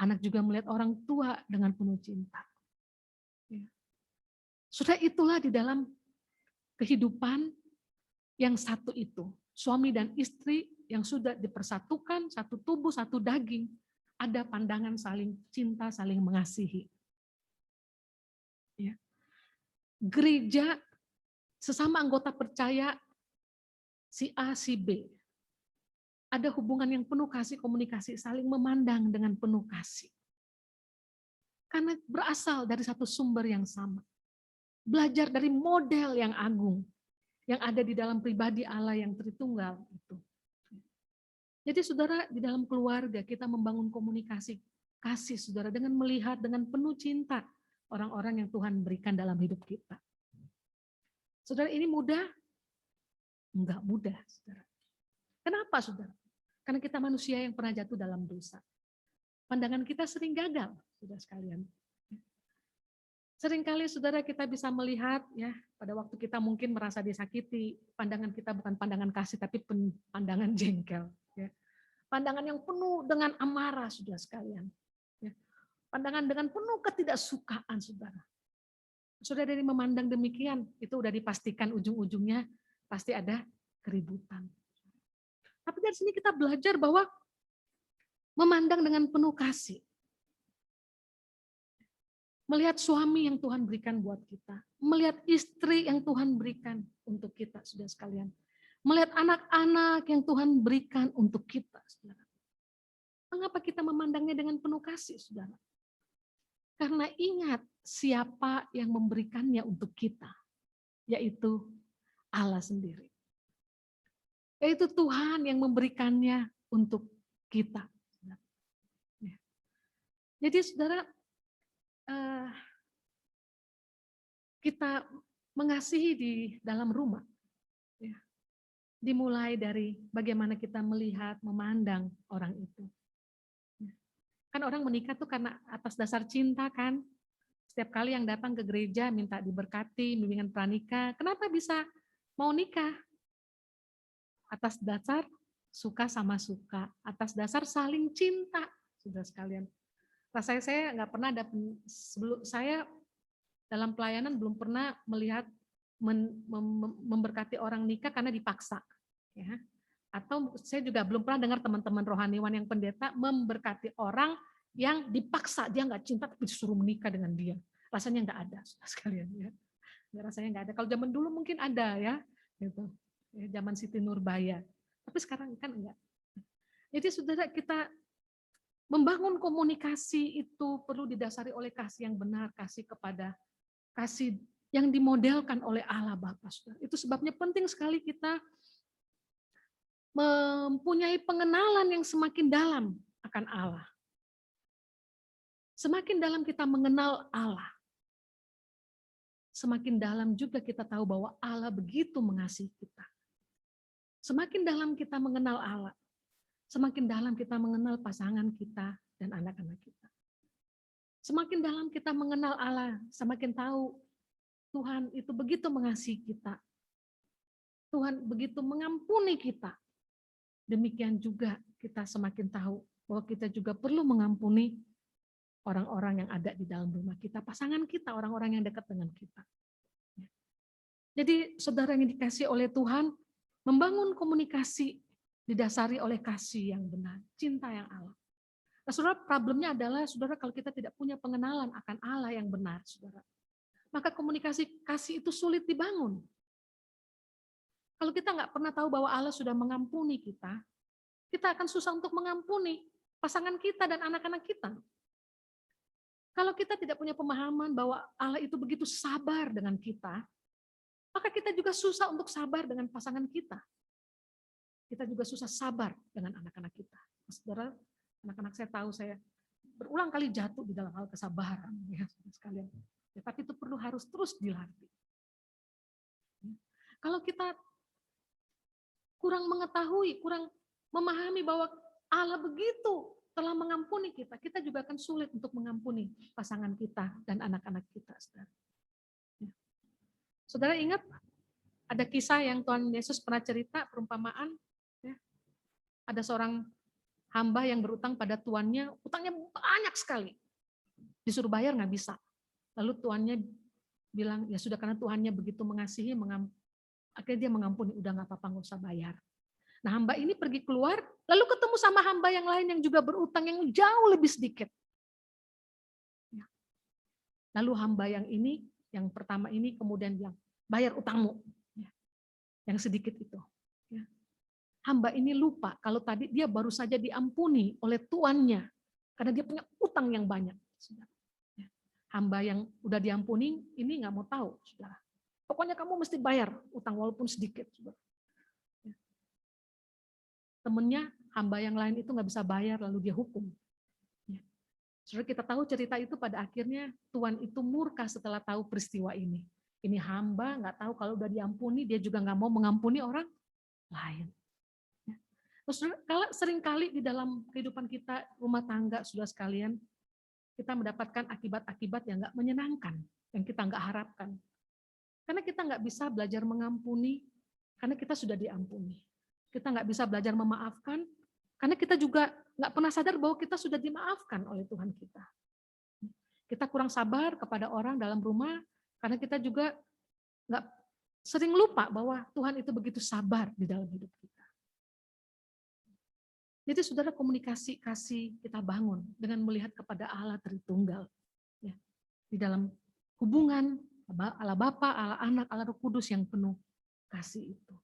Anak juga melihat orang tua dengan penuh cinta. Ya. Sudah itulah di dalam kehidupan yang satu itu. Suami dan istri yang sudah dipersatukan, satu tubuh, satu daging. Ada pandangan saling cinta, saling mengasihi. Ya. Gereja, sesama anggota percaya, si A, si B. Ada hubungan yang penuh kasih, komunikasi, saling memandang dengan penuh kasih. Karena berasal dari satu sumber yang sama. Belajar dari model yang agung, yang ada di dalam pribadi Allah yang Tritunggal itu. Jadi saudara, di dalam keluarga kita membangun komunikasi kasih saudara dengan melihat dengan penuh cinta orang-orang yang Tuhan berikan dalam hidup kita. Saudara, ini mudah? Enggak mudah, saudara. Kenapa, saudara? Karena kita manusia yang pernah jatuh dalam dosa. Pandangan kita sering gagal, saudara sekalian. Seringkali saudara kita bisa melihat ya pada waktu kita mungkin merasa disakiti, pandangan kita bukan pandangan kasih tapi pandangan jengkel. Ya. Pandangan yang penuh dengan amarah, saudara sekalian. Ya. Pandangan dengan penuh ketidaksukaan, saudara. Sudah dari memandang demikian, itu udah dipastikan ujung-ujungnya pasti ada keributan. Tapi dari sini kita belajar bahwa memandang dengan penuh kasih. Melihat suami yang Tuhan berikan buat kita. Melihat istri yang Tuhan berikan untuk kita, saudara sekalian. Melihat anak-anak yang Tuhan berikan untuk kita, saudara. Mengapa kita memandangnya dengan penuh kasih, saudara? Karena ingat siapa yang memberikannya untuk kita, yaitu Allah sendiri. Yaitu Tuhan yang memberikannya untuk kita. Jadi saudara, kita mengasihi di dalam rumah. Dimulai dari bagaimana kita melihat, memandang orang itu. Kan orang menikah tuh karena atas dasar cinta kan. Setiap kali yang datang ke gereja minta diberkati, bimbingan pranikah. Kenapa bisa mau nikah? Atas dasar suka sama suka. Atas dasar saling cinta, saudara sekalian. Rasanya saya nggak pernah ada, sebelum saya dalam pelayanan belum pernah melihat memberkati orang nikah karena dipaksa. Ya. Atau saya juga belum pernah dengar teman-teman rohaniwan yang pendeta memberkati orang yang dipaksa, dia nggak cinta tapi disuruh menikah dengan dia. Rasanya nggak ada, sekalian ya. Rasanya nggak ada. Kalau zaman dulu mungkin ada ya, gitu. Ya, zaman Siti Nurbaya. Tapi sekarang kan enggak. Jadi saudara, kita membangun komunikasi itu perlu didasari oleh kasih yang benar, kasih yang dimodelkan oleh Allah Bapa. Itu sebabnya penting sekali kita mempunyai pengenalan yang semakin dalam akan Allah. Semakin dalam kita mengenal Allah, semakin dalam juga kita tahu bahwa Allah begitu mengasihi kita. Semakin dalam kita mengenal Allah, semakin dalam kita mengenal pasangan kita dan anak-anak kita. Semakin dalam kita mengenal Allah, semakin tahu Tuhan itu begitu mengasihi kita. Tuhan begitu mengampuni kita. Demikian juga kita semakin tahu bahwa kita juga perlu mengampuni orang-orang yang ada di dalam rumah kita, pasangan kita, orang-orang yang dekat dengan kita. Jadi saudara yang dikasihi oleh Tuhan, membangun komunikasi didasari oleh kasih yang benar, cinta yang Allah. Nah, saudara, problemnya adalah, saudara, kalau kita tidak punya pengenalan akan Allah yang benar, saudara, maka komunikasi kasih itu sulit dibangun. Kalau kita nggak pernah tahu bahwa Allah sudah mengampuni kita akan susah untuk mengampuni pasangan kita dan anak-anak kita. Kalau kita tidak punya pemahaman bahwa Allah itu begitu sabar dengan kita, maka kita juga susah untuk sabar dengan pasangan kita. Kita juga susah sabar dengan anak-anak kita. Saudara, anak-anak saya tahu saya berulang kali jatuh di dalam hal kesabaran, ya sekalian. Ya, tapi itu perlu harus terus dilatih. Kalau kita kurang mengetahui, kurang memahami bahwa Allah begitu telah mengampuni kita, kita juga akan sulit untuk mengampuni pasangan kita dan anak-anak kita. Saudara, saudara ingat ada kisah yang Tuhan Yesus pernah cerita, perumpamaan, ya. Ada seorang hamba yang berutang pada tuannya, utangnya banyak sekali, disuruh bayar nggak bisa. Lalu tuannya bilang, ya sudah karena Tuhannya begitu mengasihi, akhirnya dia mengampuni, udah nggak apa-apa, nggak usah bayar. Nah, hamba ini pergi keluar, lalu ketemu sama hamba yang lain yang juga berutang yang jauh lebih sedikit. Lalu hamba yang ini, yang pertama ini kemudian bilang, bayar utangmu, yang sedikit itu. Hamba ini lupa kalau tadi dia baru saja diampuni oleh tuannya, karena dia punya utang yang banyak. Hamba yang udah diampuni ini nggak mau tahu, saudara. Pokoknya kamu mesti bayar utang walaupun sedikit. Temennya hamba yang lain itu nggak bisa bayar, lalu dia hukum. Saudara, kita tahu cerita itu pada akhirnya Tuhan itu murka setelah tahu peristiwa ini. Ini hamba nggak tahu kalau udah diampuni, dia juga nggak mau mengampuni orang lain. Terus kalau seringkali di dalam kehidupan kita rumah tangga, saudara sekalian, kita mendapatkan akibat-akibat yang nggak menyenangkan, yang kita nggak harapkan. Karena kita nggak bisa belajar mengampuni, karena kita sudah diampuni. Kita nggak bisa belajar memaafkan, karena kita juga nggak pernah sadar bahwa kita sudah dimaafkan oleh Tuhan kita. Kita kurang sabar kepada orang dalam rumah, karena kita juga nggak sering lupa bahwa Tuhan itu begitu sabar di dalam hidup kita. Jadi saudara, komunikasi kasih kita bangun dengan melihat kepada Allah Tritunggal. Ya, di dalam hubungan Allah Bapa, Allah Anak, Allah Roh Kudus yang penuh kasih itu.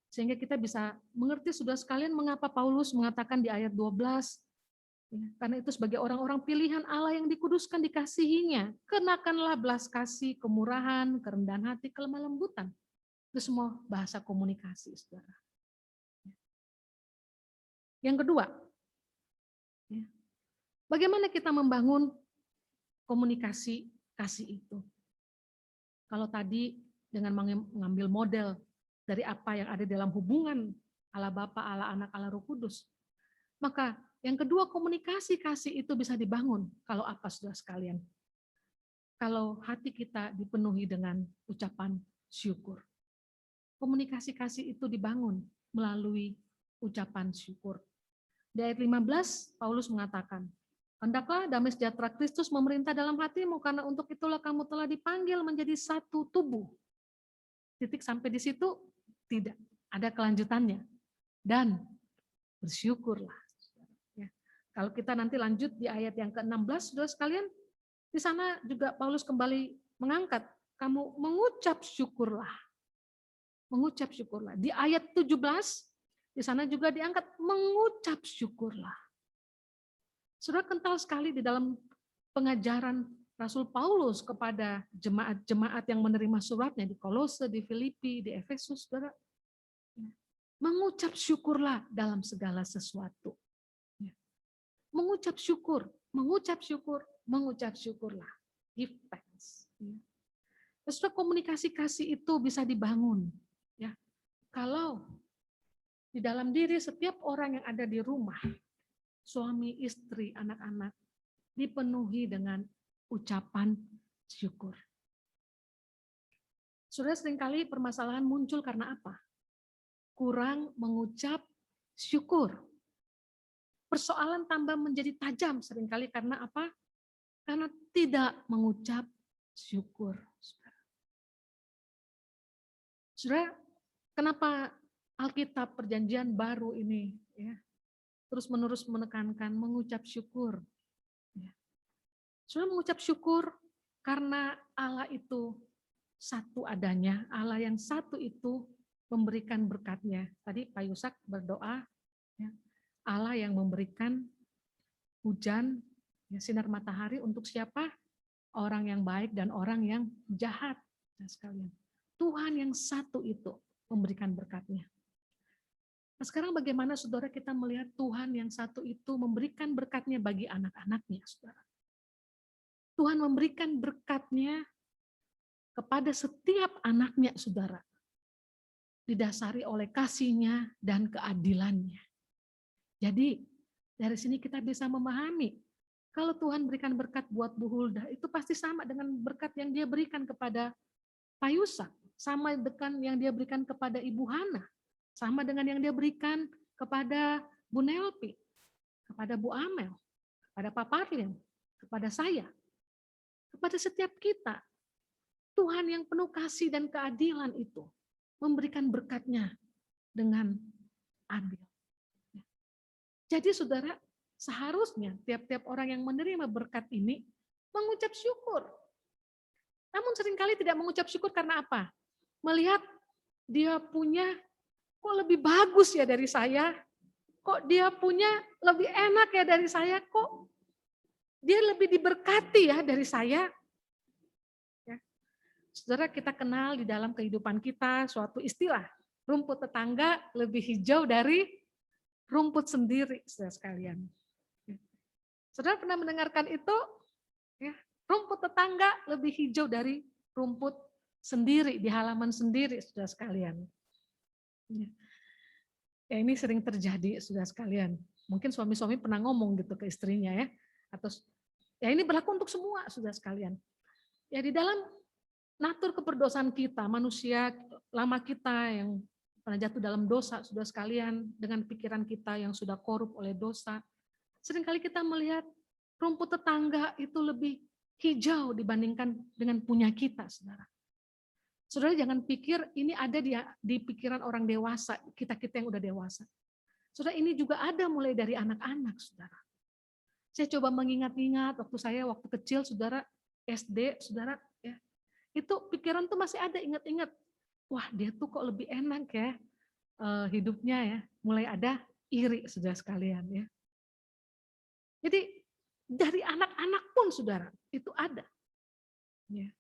Sehingga kita bisa mengerti saudara sekalian mengapa Paulus mengatakan di ayat 12, ya, karena itu sebagai orang-orang pilihan Allah yang dikuduskan dikasihinya, kenakanlah belas kasih, kemurahan, kerendahan hati, kelemah lembutan. Itu semua bahasa komunikasi, saudara. Yang kedua, bagaimana kita membangun komunikasi kasih itu? Kalau tadi dengan mengambil model dari apa yang ada dalam hubungan Allah Bapa, Allah Anak, Allah Roh Kudus, maka yang kedua, komunikasi kasih itu bisa dibangun kalau apa, saudara sekalian? Kalau hati kita dipenuhi dengan ucapan syukur. Komunikasi kasih itu dibangun melalui ucapan syukur. Di ayat 15, Paulus mengatakan, hendaklah damai sejahtera Kristus memerintah dalam hatimu, karena untuk itulah kamu telah dipanggil menjadi satu tubuh. Titik sampai di situ, tidak. Ada kelanjutannya. Dan bersyukurlah. Ya. Kalau kita nanti lanjut di ayat yang ke-16, saudara sekalian, di sana juga Paulus kembali mengangkat, kamu mengucap syukurlah. Mengucap syukurlah. Di ayat 17, di sana juga diangkat mengucap syukurlah. Saudara, kental sekali di dalam pengajaran Rasul Paulus kepada jemaat-jemaat yang menerima suratnya di Kolose, di Filipi, di Efesus, saudara. Mengucap syukurlah dalam segala sesuatu. Mengucap syukur, mengucap syukur, mengucap syukurlah. Give thanks. Saudara, komunikasi kasih itu bisa dibangun. Ya, kalau di dalam diri setiap orang yang ada di rumah, suami, istri, anak-anak, dipenuhi dengan ucapan syukur. Saudara, seringkali permasalahan muncul karena apa? Kurang mengucap syukur. Persoalan tambah menjadi tajam seringkali karena apa? Karena tidak mengucap syukur. Saudara, kenapa Alkitab Perjanjian Baru ini ya terus-menerus menekankan mengucap syukur. Saudara, mengucap syukur karena Allah itu satu adanya, Allah yang satu itu memberikan berkat-Nya. Tadi Pak Yusak berdoa, ya, Allah yang memberikan hujan, ya, sinar matahari untuk siapa? Orang yang baik dan orang yang jahat. Nah, sekalian. Tuhan yang satu itu memberikan berkatnya. Nah, sekarang bagaimana saudara kita melihat Tuhan yang satu itu memberikan berkatnya bagi anak-anaknya, saudara. Tuhan memberikan berkatnya kepada setiap anaknya, saudara. Didasari oleh kasih-Nya dan keadilannya. Jadi dari sini kita bisa memahami, kalau Tuhan berikan berkat buat Bu Hulda, itu pasti sama dengan berkat yang dia berikan kepada Pak Yusak, sama dengan yang dia berikan kepada Ibu Hana, sama dengan yang dia berikan kepada Bu Nelpi, kepada Bu Amel, kepada Pak Parlin, kepada saya, kepada setiap kita. Tuhan yang penuh kasih dan keadilan itu memberikan berkatnya dengan adil. Jadi saudara, seharusnya tiap-tiap orang yang menerima berkat ini mengucap syukur. Namun seringkali tidak mengucap syukur karena apa? Melihat dia punya, kok lebih bagus ya dari saya, kok dia punya lebih enak ya dari saya, kok dia lebih diberkati ya dari saya. Ya. Saudara, kita kenal di dalam kehidupan kita suatu istilah, rumput tetangga lebih hijau dari rumput sendiri, saudara sekalian. Saudara pernah mendengarkan itu? Ya, rumput tetangga lebih hijau dari rumput sendiri, di halaman sendiri, saudara sekalian. Ya, ini sering terjadi, saudara sekalian. Mungkin suami-suami pernah ngomong gitu ke istrinya ya. Atau ya ini berlaku untuk semua, saudara sekalian. Ya di dalam natur keperdosaan kita, manusia lama kita yang pernah jatuh dalam dosa, saudara sekalian, dengan pikiran kita yang sudah korup oleh dosa, seringkali kita melihat rumput tetangga itu lebih hijau dibandingkan dengan punya kita, saudara. Saudara jangan pikir ini ada di pikiran orang dewasa, kita-kita yang udah dewasa. Saudara, ini juga ada mulai dari anak-anak, saudara. Saya coba mengingat-ingat waktu kecil, saudara, SD, saudara, ya, itu pikiran tuh masih ada, ingat-ingat. Wah, dia tuh kok lebih enak ya hidupnya ya. Mulai ada iri, saudara sekalian ya. Jadi dari anak-anak pun, saudara, itu ada. Ya.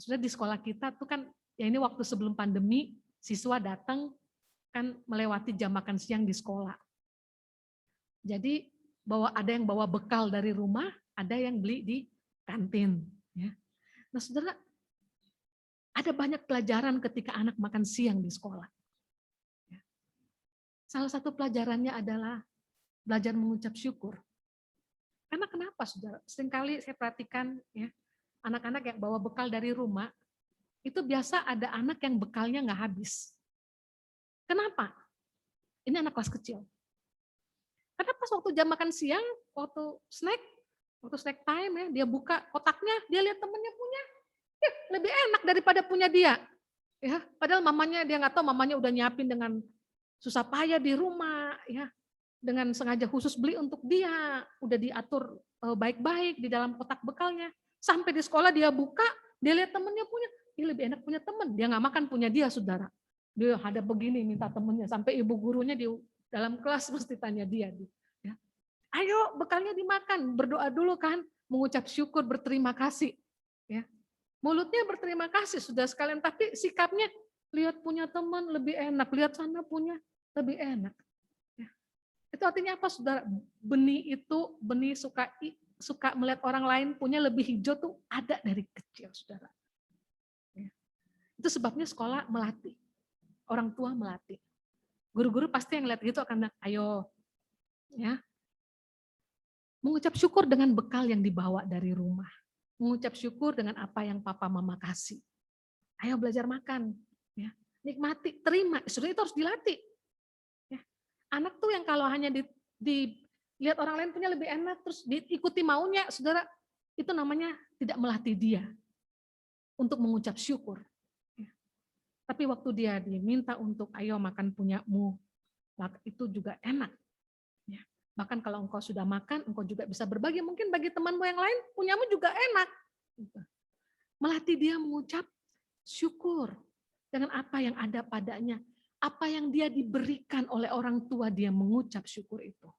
Sudah di sekolah kita tuh kan, ya ini waktu sebelum pandemi, siswa datang kan melewati jam makan siang di sekolah. Jadi ada yang bawa bekal dari rumah, ada yang beli di kantin. Ya. Nah saudara, ada banyak pelajaran ketika anak makan siang di sekolah. Ya. Salah satu pelajarannya adalah belajar mengucap syukur. Karena kenapa saudara? Seringkali saya perhatikan ya, anak-anak yang bawa bekal dari rumah, itu biasa ada anak yang bekalnya nggak habis. Kenapa? Ini anak kelas kecil. Karena pas waktu jam makan siang, waktu snack time ya, dia buka kotaknya, dia lihat temennya punya, ya lebih enak daripada punya dia. Ya, padahal mamanya dia nggak tahu, mamanya udah nyiapin dengan susah payah di rumah, ya, dengan sengaja khusus beli untuk dia, udah diatur baik-baik di dalam kotak bekalnya. Sampai di sekolah dia buka, dia lihat temennya punya, dia lebih enak punya temen, dia nggak makan punya dia, saudara. Dia ada begini minta temennya, sampai ibu gurunya di dalam kelas mesti tanya dia. Ya. Ayo bekalnya dimakan, berdoa dulu kan, mengucap syukur, berterima kasih. Ya. Mulutnya berterima kasih sudah sekalian, tapi sikapnya lihat punya teman lebih enak, lihat sana punya lebih enak. Ya. Itu artinya apa saudara? Benih suka melihat orang lain punya lebih hijau tuh ada dari kecil, saudara. Ya. Itu sebabnya sekolah melatih, orang tua melatih. Guru-guru pasti yang lihat gitu akan bilang, ayo, ya, mengucap syukur dengan bekal yang dibawa dari rumah, mengucap syukur dengan apa yang papa mama kasih. Ayo belajar makan, ya, nikmati, terima, sudah itu harus dilatih. Ya. Anak tuh yang kalau hanya dilihat orang lain punya lebih enak, terus diikuti maunya, saudara, itu namanya tidak melatih dia untuk mengucap syukur. Tapi waktu dia diminta untuk ayo makan punyamu, itu juga enak. Ya. Bahkan kalau engkau sudah makan, engkau juga bisa berbagi. Mungkin bagi temanmu yang lain, punyamu juga enak. Melatih dia mengucap syukur dengan apa yang ada padanya. Apa yang dia diberikan oleh orang tua, dia mengucap syukur itu.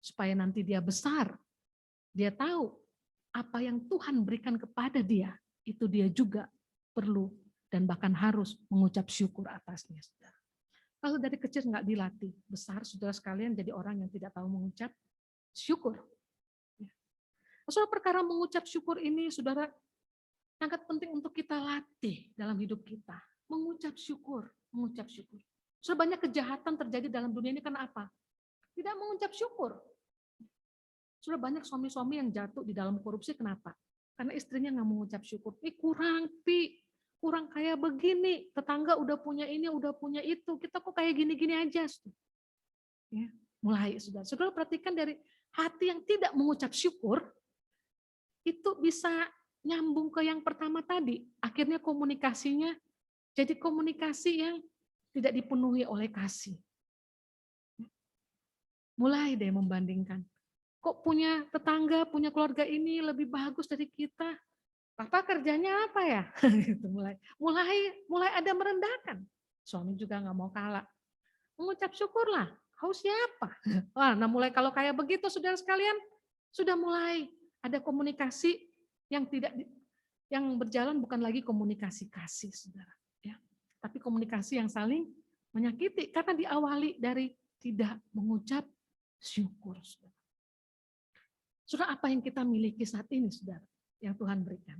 Supaya nanti dia besar, dia tahu apa yang Tuhan berikan kepada dia, itu dia juga perlu dan bahkan harus mengucap syukur atasnya, saudara. Kalau dari kecil nggak dilatih, besar saudara sekalian jadi orang yang tidak tahu mengucap syukur. Saudara, perkara mengucap syukur ini, saudara, sangat penting untuk kita latih dalam hidup kita. Mengucap syukur, mengucap syukur. Saudara, banyak kejahatan terjadi dalam dunia ini karena apa? Tidak mengucap syukur. Sudah banyak suami-suami yang jatuh di dalam korupsi, kenapa? Karena istrinya nggak mengucap syukur. Kurang kayak begini, tetangga udah punya ini, udah punya itu, kita kok kayak gini-gini aja. Ya, mulai, saudara. Saudara perhatikan dari hati yang tidak mengucap syukur, itu bisa nyambung ke yang pertama tadi. Akhirnya komunikasinya jadi komunikasi yang tidak dipenuhi oleh kasih. Mulai deh membandingkan. Kok punya tetangga, punya keluarga ini lebih bagus dari kita? Papa kerjanya apa ya? Gitu, mulai ada merendahkan. Suami juga nggak mau kalah. Mengucap syukurlah. Kau siapa? Wah, nah mulai kalau kayak begitu, saudara sekalian, sudah mulai ada komunikasi yang yang berjalan bukan lagi komunikasi kasih, saudara. Ya, tapi komunikasi yang saling menyakiti karena diawali dari tidak mengucap syukur, saudara. Saudara, apa yang kita miliki saat ini, saudara, yang Tuhan berikan?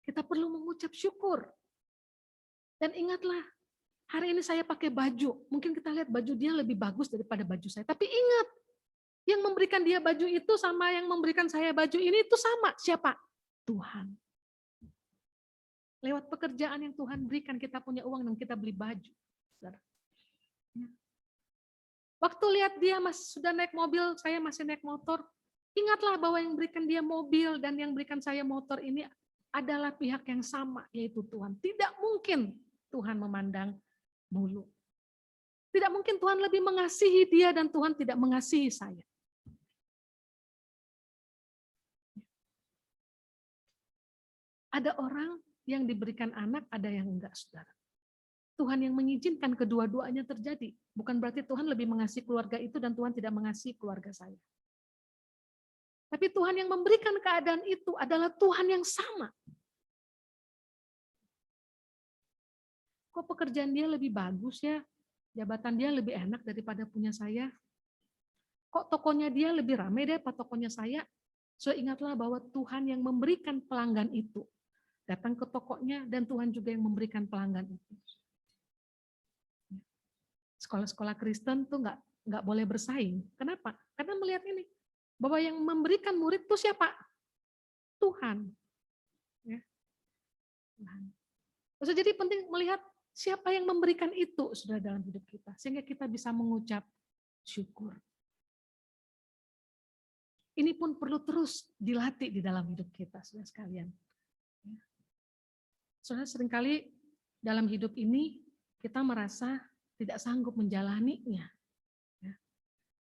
Kita perlu mengucap syukur. Dan ingatlah, hari ini saya pakai baju. Mungkin kita lihat baju dia lebih bagus daripada baju saya. Tapi ingat, yang memberikan dia baju itu sama yang memberikan saya baju ini itu sama. Siapa? Tuhan. Lewat pekerjaan yang Tuhan berikan, kita punya uang dan kita beli baju. Saudara. Waktu lihat dia sudah naik mobil, saya masih naik motor, ingatlah bahwa yang berikan dia mobil dan yang berikan saya motor ini adalah pihak yang sama, yaitu Tuhan. Tidak mungkin Tuhan memandang bulu. Tidak mungkin Tuhan lebih mengasihi dia dan Tuhan tidak mengasihi saya. Ada orang yang diberikan anak, ada yang enggak, saudara. Tuhan yang mengizinkan kedua-duanya terjadi. Bukan berarti Tuhan lebih mengasihi keluarga itu dan Tuhan tidak mengasihi keluarga saya. Tapi Tuhan yang memberikan keadaan itu adalah Tuhan yang sama. Kok pekerjaan dia lebih bagus ya? Jabatan dia lebih enak daripada punya saya? Kok tokonya dia lebih ramai daripada tokonya saya? So ingatlah bahwa Tuhan yang memberikan pelanggan itu. Datang ke tokonya dan Tuhan juga yang memberikan pelanggan itu. Sekolah-sekolah Kristen tuh nggak boleh bersaing. Kenapa? Karena melihat ini bahwa yang memberikan murid itu siapa? Tuhan. Ya. Tuhan. Terus jadi penting melihat siapa yang memberikan itu sudah dalam hidup kita, sehingga kita bisa mengucap syukur. Ini pun perlu terus dilatih di dalam hidup kita, saudara sekalian. Saudara, seringkali dalam hidup ini kita merasa tidak sanggup menjalaninya.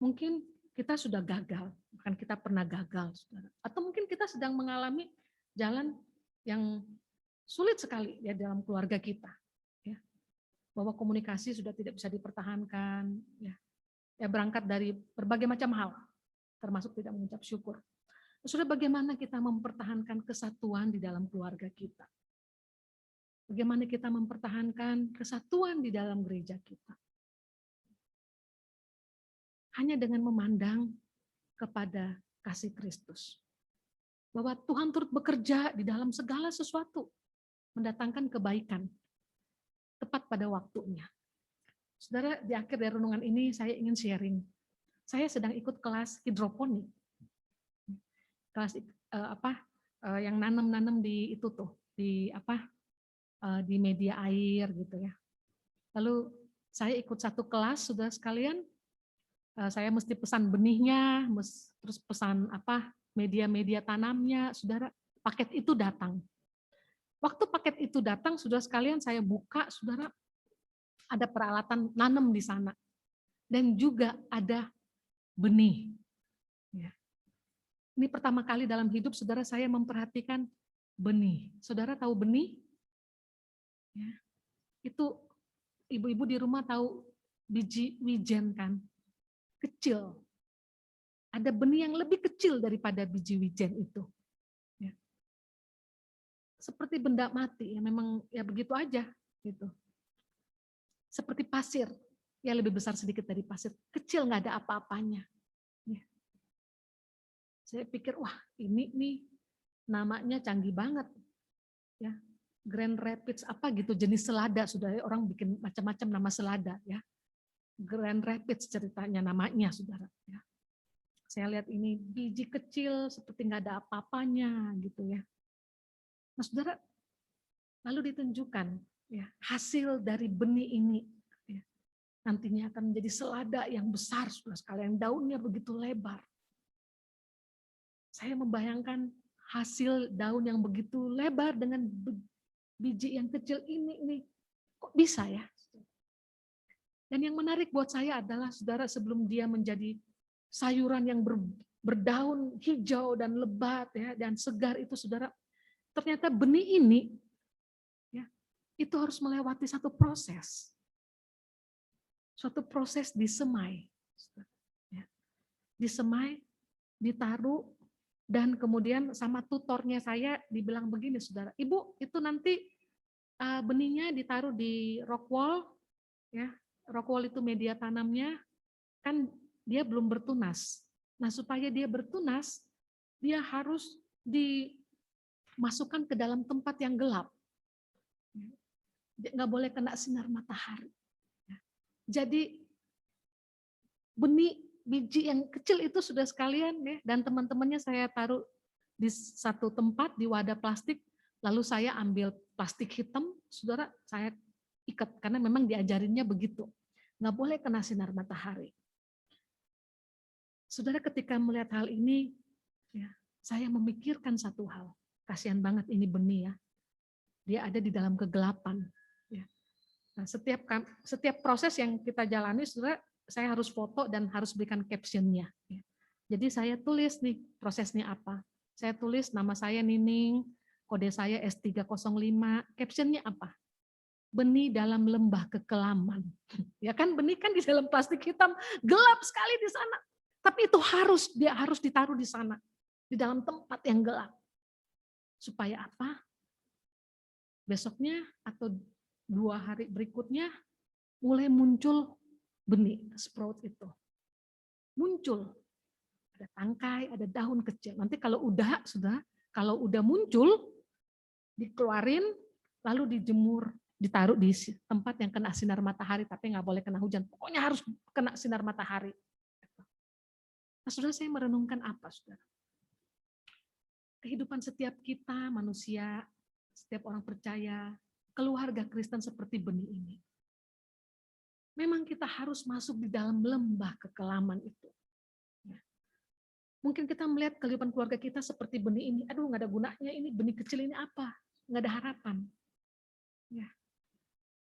Mungkin kita sudah gagal, bahkan kita pernah gagal, saudara. Atau mungkin kita sedang mengalami jalan yang sulit sekali ya dalam keluarga kita. Ya. Bahwa komunikasi sudah tidak bisa dipertahankan. Ya, berangkat dari berbagai macam hal, termasuk tidak mengucap syukur. Sudah bagaimana kita mempertahankan kesatuan di dalam keluarga kita? Bagaimana kita mempertahankan kesatuan di dalam gereja kita? Hanya dengan memandang kepada kasih Kristus. Bahwa Tuhan turut bekerja di dalam segala sesuatu. Mendatangkan kebaikan. Tepat pada waktunya. Saudara, di akhir dari renungan ini saya ingin sharing. Saya sedang ikut kelas hidroponik. Kelas yang nanam-nanam di itu tuh, di media air gitu ya. Lalu saya ikut satu kelas, saudara sekalian, saya mesti pesan benihnya, terus pesan media-media tanamnya, saudara, paket itu datang. Waktu paket itu datang, saudara sekalian, saya buka, saudara, ada peralatan nanam di sana. Dan juga ada benih. Ya. Ini pertama kali dalam hidup, saudara, saya memperhatikan benih. Saudara tahu benih? Ya. Itu ibu-ibu di rumah tahu biji wijen kan? Kecil. Ada benih yang lebih kecil daripada biji wijen itu. Ya. seperti benda mati, ya memang ya begitu aja gitu. Seperti pasir, ya lebih besar sedikit dari pasir, kecil nggak ada apa-apanya. Ya. Saya pikir wah ini nih namanya canggih banget, ya Grand Rapids apa gitu jenis selada, sudah orang bikin macam-macam nama selada ya. Grand Rapids ceritanya namanya saudara. Ya. Saya lihat ini biji kecil seperti nggak ada apa-apanya gitu ya. Nah saudara, lalu ditunjukkan ya hasil dari benih ini ya, nantinya akan menjadi selada yang besar saudara sekalian, daunnya begitu lebar. Saya membayangkan hasil daun yang begitu lebar dengan biji yang kecil ini kok bisa ya? Dan yang menarik buat saya adalah saudara sebelum dia menjadi sayuran yang berdaun hijau dan lebat ya dan segar itu saudara, ternyata benih ini ya itu harus melewati satu proses. Suatu proses disemai. Ya. Disemai, ditaruh, dan kemudian sama tutornya saya dibilang begini saudara, Ibu itu nanti benihnya ditaruh di rock wall, ya rock wall itu media tanamnya, kan dia belum bertunas. Nah supaya dia bertunas, dia harus dimasukkan ke dalam tempat yang gelap. Nggak boleh kena sinar matahari. Jadi benih biji yang kecil itu sudah sekalian ya, dan teman-temannya saya taruh di satu tempat di wadah plastik, lalu saya ambil plastik hitam, saudara saya ikat karena memang diajarinnya begitu, nggak boleh kena sinar matahari. Saudara ketika melihat hal ini, ya, saya memikirkan satu hal, kasihan banget ini benih ya, dia ada di dalam kegelapan. Ya. Nah, setiap proses yang kita jalani, saudara, saya harus foto dan harus berikan captionnya. Jadi saya tulis nih prosesnya apa. Saya tulis nama saya Nining, kode saya S305, captionnya apa? Benih dalam lembah kekelaman. Ya kan benih kan di dalam plastik hitam, gelap sekali di sana. Tapi itu dia harus ditaruh di sana, di dalam tempat yang gelap. Supaya apa? Besoknya atau 2 hari berikutnya mulai muncul benih sprout itu. Muncul. Ada tangkai, ada daun kecil. Nanti kalau udah muncul, dikeluarin, lalu dijemur, ditaruh di tempat yang kena sinar matahari, tapi nggak boleh kena hujan. Pokoknya harus kena sinar matahari. Nah, saudara, saya merenungkan apa, saudara? Kehidupan setiap kita, manusia, setiap orang percaya, keluarga Kristen seperti benih ini. Memang kita harus masuk di dalam lembah kekelaman itu. Ya. Mungkin kita melihat kehidupan keluarga kita seperti benih ini, aduh nggak ada gunanya ini, benih kecil ini apa? Nggak ada harapan. Ya.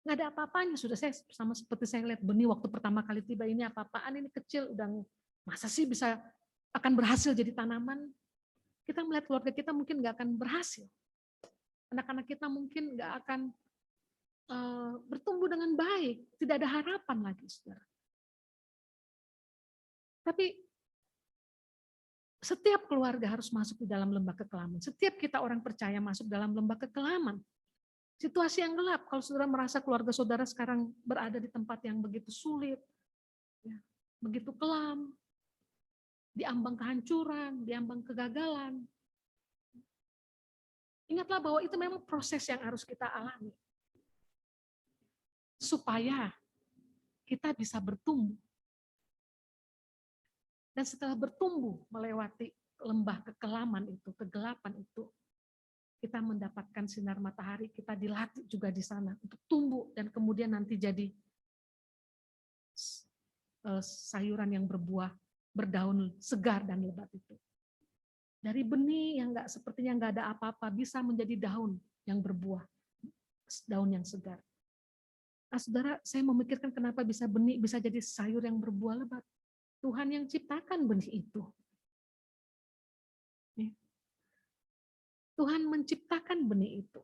Nggak ada apa-apanya, sudah saya sama seperti saya lihat benih waktu pertama kali tiba ini apa-apaan, ini kecil, udah masa sih bisa akan berhasil jadi tanaman? Kita melihat keluarga kita mungkin nggak akan berhasil. Anak-anak kita mungkin nggak akan bertumbuh dengan baik, tidak ada harapan lagi, saudara. Tapi setiap keluarga harus masuk di dalam lembah kekelaman. Setiap kita orang percaya masuk dalam lembah kekelaman. Situasi yang gelap, kalau saudara merasa keluarga saudara sekarang berada di tempat yang begitu sulit, ya, begitu kelam, diambang kehancuran, diambang kegagalan. Ingatlah bahwa itu memang proses yang harus kita alami. Supaya kita bisa bertumbuh. Dan setelah bertumbuh melewati lembah kekelaman itu, kegelapan itu, kita mendapatkan sinar matahari, kita dilatih juga di sana untuk tumbuh dan kemudian nanti jadi sayuran yang berbuah, berdaun segar dan lebat itu. Dari benih yang sepertinya nggak ada apa-apa bisa menjadi daun yang berbuah, daun yang segar. Nah, saudara, saya memikirkan kenapa bisa benih bisa jadi sayur yang berbuah lebat. Tuhan yang ciptakan benih itu. Tuhan menciptakan benih itu.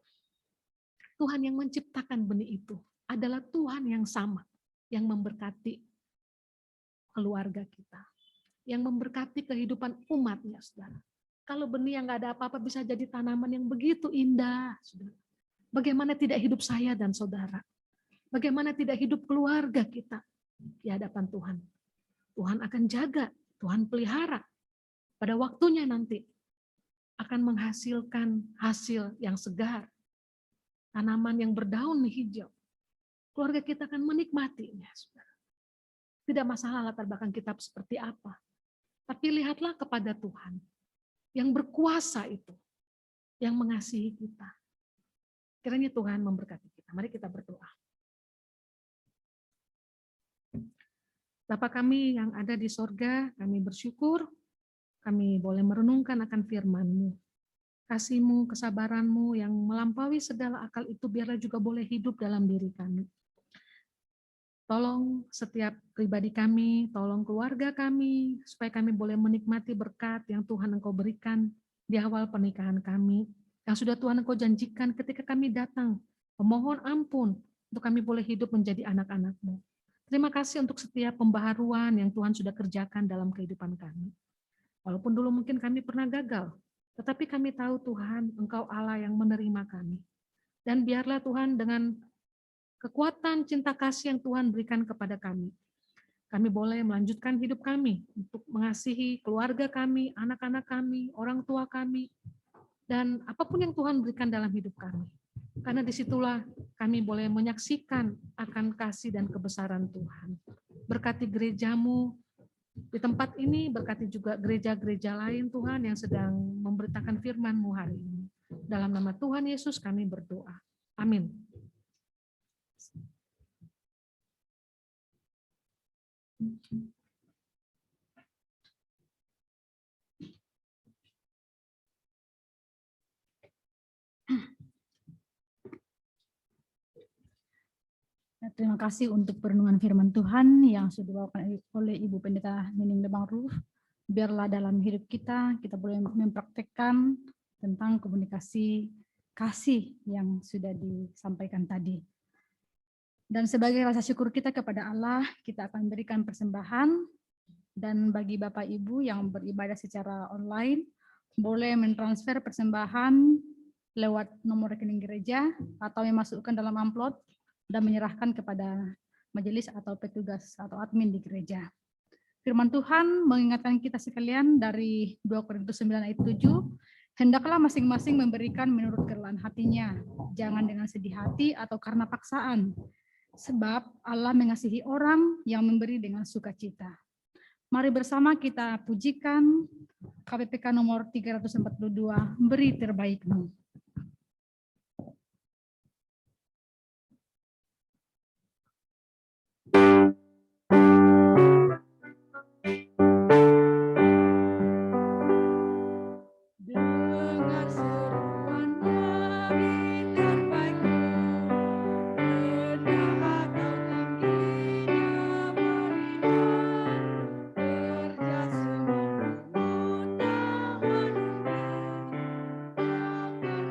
Tuhan yang menciptakan benih itu adalah Tuhan yang sama, yang memberkati keluarga kita, yang memberkati kehidupan umatnya, saudara. Kalau benih yang nggak ada apa-apa bisa jadi tanaman yang begitu indah. Saudara. Bagaimana tidak hidup saya dan saudara? Bagaimana tidak hidup keluarga kita di hadapan Tuhan? Tuhan akan jaga, Tuhan pelihara. Pada waktunya nanti akan menghasilkan hasil yang segar. Tanaman yang berdaun hijau. Keluarga kita akan menikmatinya. Saudara. Tidak masalah latar belakang kita seperti apa. Tapi lihatlah kepada Tuhan. Yang berkuasa itu. Yang mengasihi kita. Kiranya Tuhan memberkati kita. Mari kita berdoa. Bapa kami yang ada di sorga, kami bersyukur, kami boleh merenungkan akan firman-Mu. Kasih-Mu, kesabaran-Mu yang melampaui segala akal itu biarlah juga boleh hidup dalam diri kami. Tolong setiap pribadi kami, tolong keluarga kami, supaya kami boleh menikmati berkat yang Tuhan Engkau berikan di awal pernikahan kami, yang sudah Tuhan Engkau janjikan ketika kami datang, memohon ampun, untuk kami boleh hidup menjadi anak-anak-Mu. Terima kasih untuk setiap pembaharuan yang Tuhan sudah kerjakan dalam kehidupan kami. Walaupun dulu mungkin kami pernah gagal, tetapi kami tahu Tuhan, Engkau Allah yang menerima kami. Dan biarlah Tuhan dengan kekuatan cinta kasih yang Tuhan berikan kepada kami, kami boleh melanjutkan hidup kami untuk mengasihi keluarga kami, anak-anak kami, orang tua kami, dan apapun yang Tuhan berikan dalam hidup kami. Karena disitulah kami boleh menyaksikan akan kasih dan kebesaran Tuhan. Berkati gereja-Mu di tempat ini, berkati juga gereja-gereja lain Tuhan yang sedang memberitakan firman-Mu hari ini. Dalam nama Tuhan Yesus kami berdoa. Amin. Terima kasih untuk perenungan firman Tuhan yang sudah dibawakan oleh Ibu Pendeta Nining Lebang Ruh. Biarlah dalam hidup kita boleh mempraktekkan tentang komunikasi kasih yang sudah disampaikan tadi. Dan sebagai rasa syukur kita kepada Allah, kita akan berikan persembahan. Dan bagi Bapak Ibu yang beribadah secara online, boleh mentransfer persembahan lewat nomor rekening gereja atau memasukkan dalam amplop dan menyerahkan kepada majelis atau petugas atau admin di gereja. Firman Tuhan mengingatkan kita sekalian dari 2 Korintus 9 ayat 7, hendaklah masing-masing memberikan menurut kerelaan hatinya, jangan dengan sedih hati atau karena paksaan, sebab Allah mengasihi orang yang memberi dengan sukacita. Mari bersama kita pujikan KPPK nomor 342, beri terbaikmu. Dengar seruannya, beri terbaikmu. Rendah atau tingginya beriman, kerja semua tak menunggu. Jangan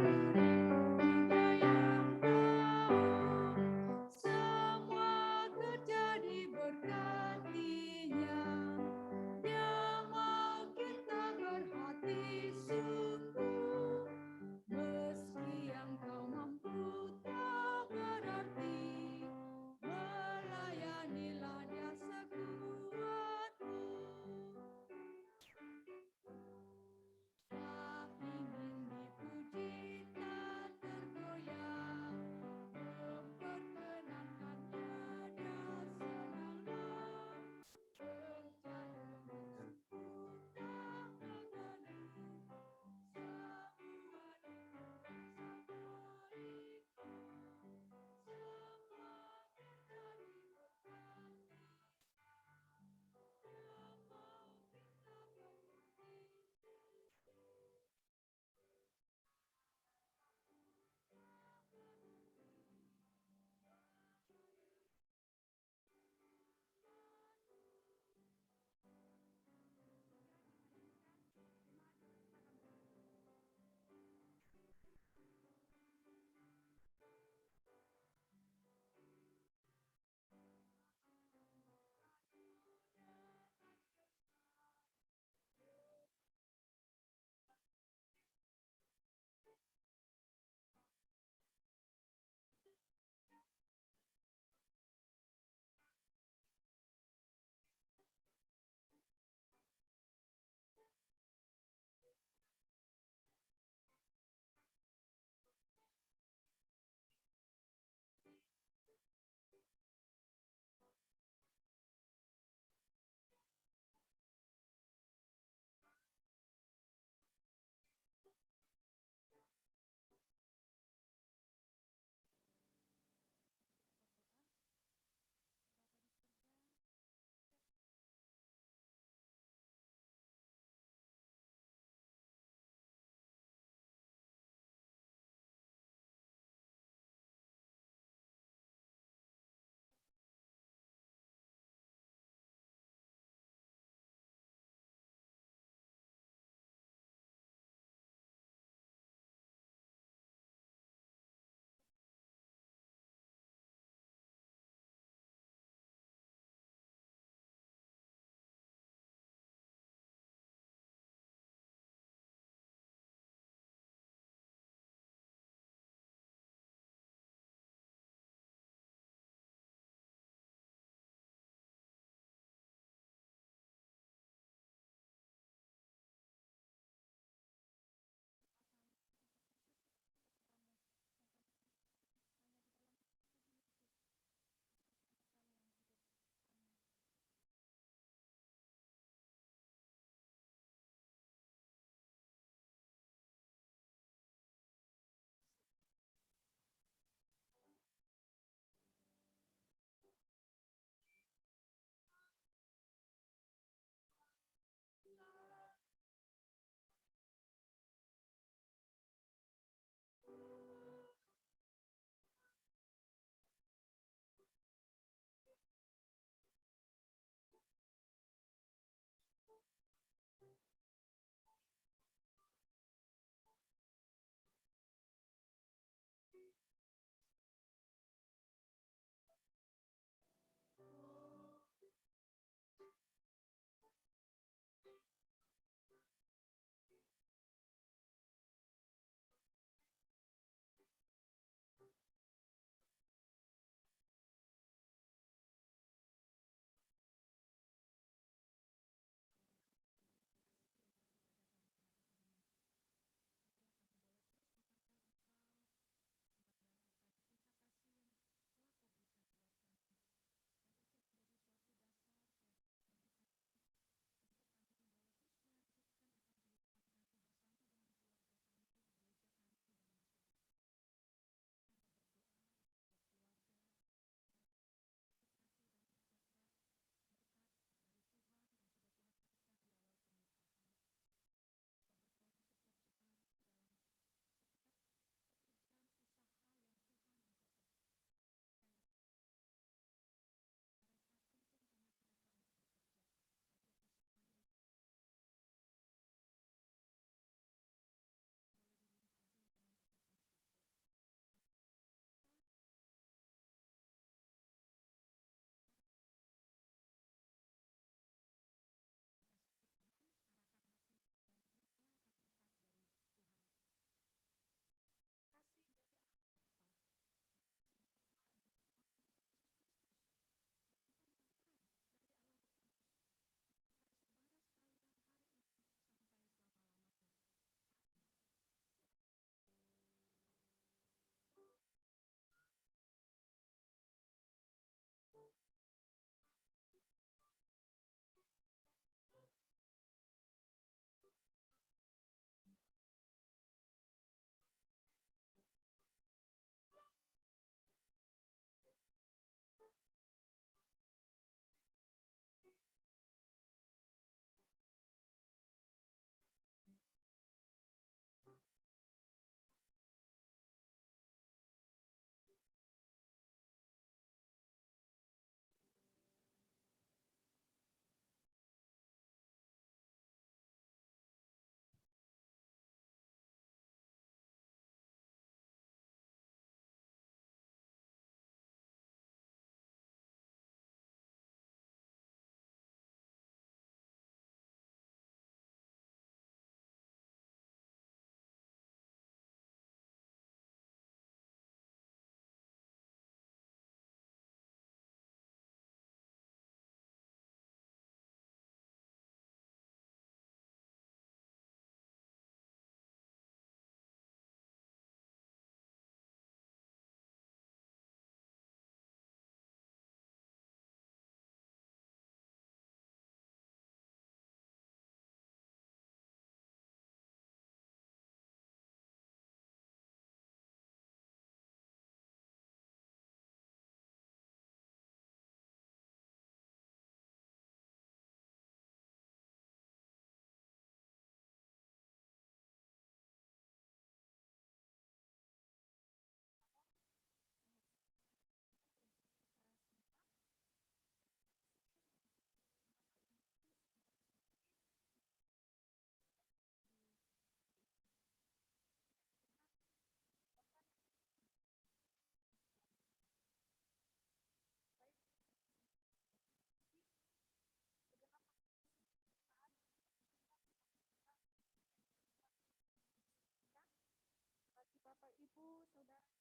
Ibu, Saudara,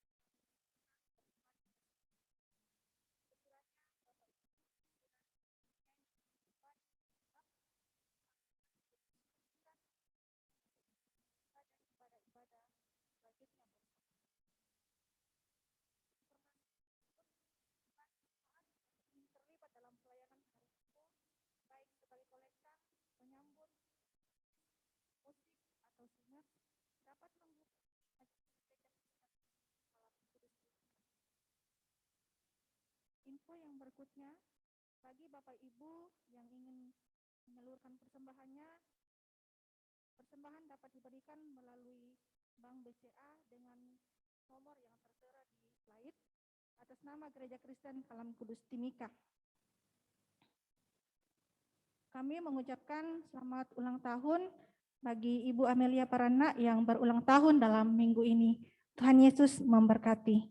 ibadah-ibadah selanjutnya ingin terlibat dalam pelayanan hari Minggu, baik sebagai kolektor, penyambut, musik, atau singer, dapat menghubungi Majelis Gereja Kristen Alam Kudus. Info yang berikutnya, bagi Bapak Ibu yang ingin menyalurkan persembahannya, persembahan dapat diberikan melalui Bank BCA dengan nomor yang tertera di slide atas nama Gereja Kristen Alam Kudus Timika. Kami mengucapkan selamat ulang tahun bagi Ibu Amelia Parana yang berulang tahun dalam minggu ini. Tuhan Yesus memberkati.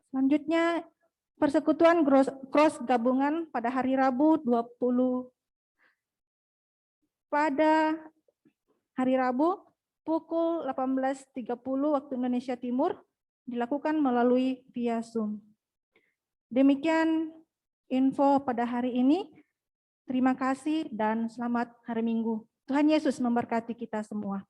Selanjutnya, Persekutuan Cross Gabungan pada hari Rabu 20 pada hari Rabu pukul 18.30 waktu Indonesia Timur dilakukan melalui via Zoom. Demikian info pada hari ini. Terima kasih dan selamat hari Minggu. Tuhan Yesus memberkati kita semua.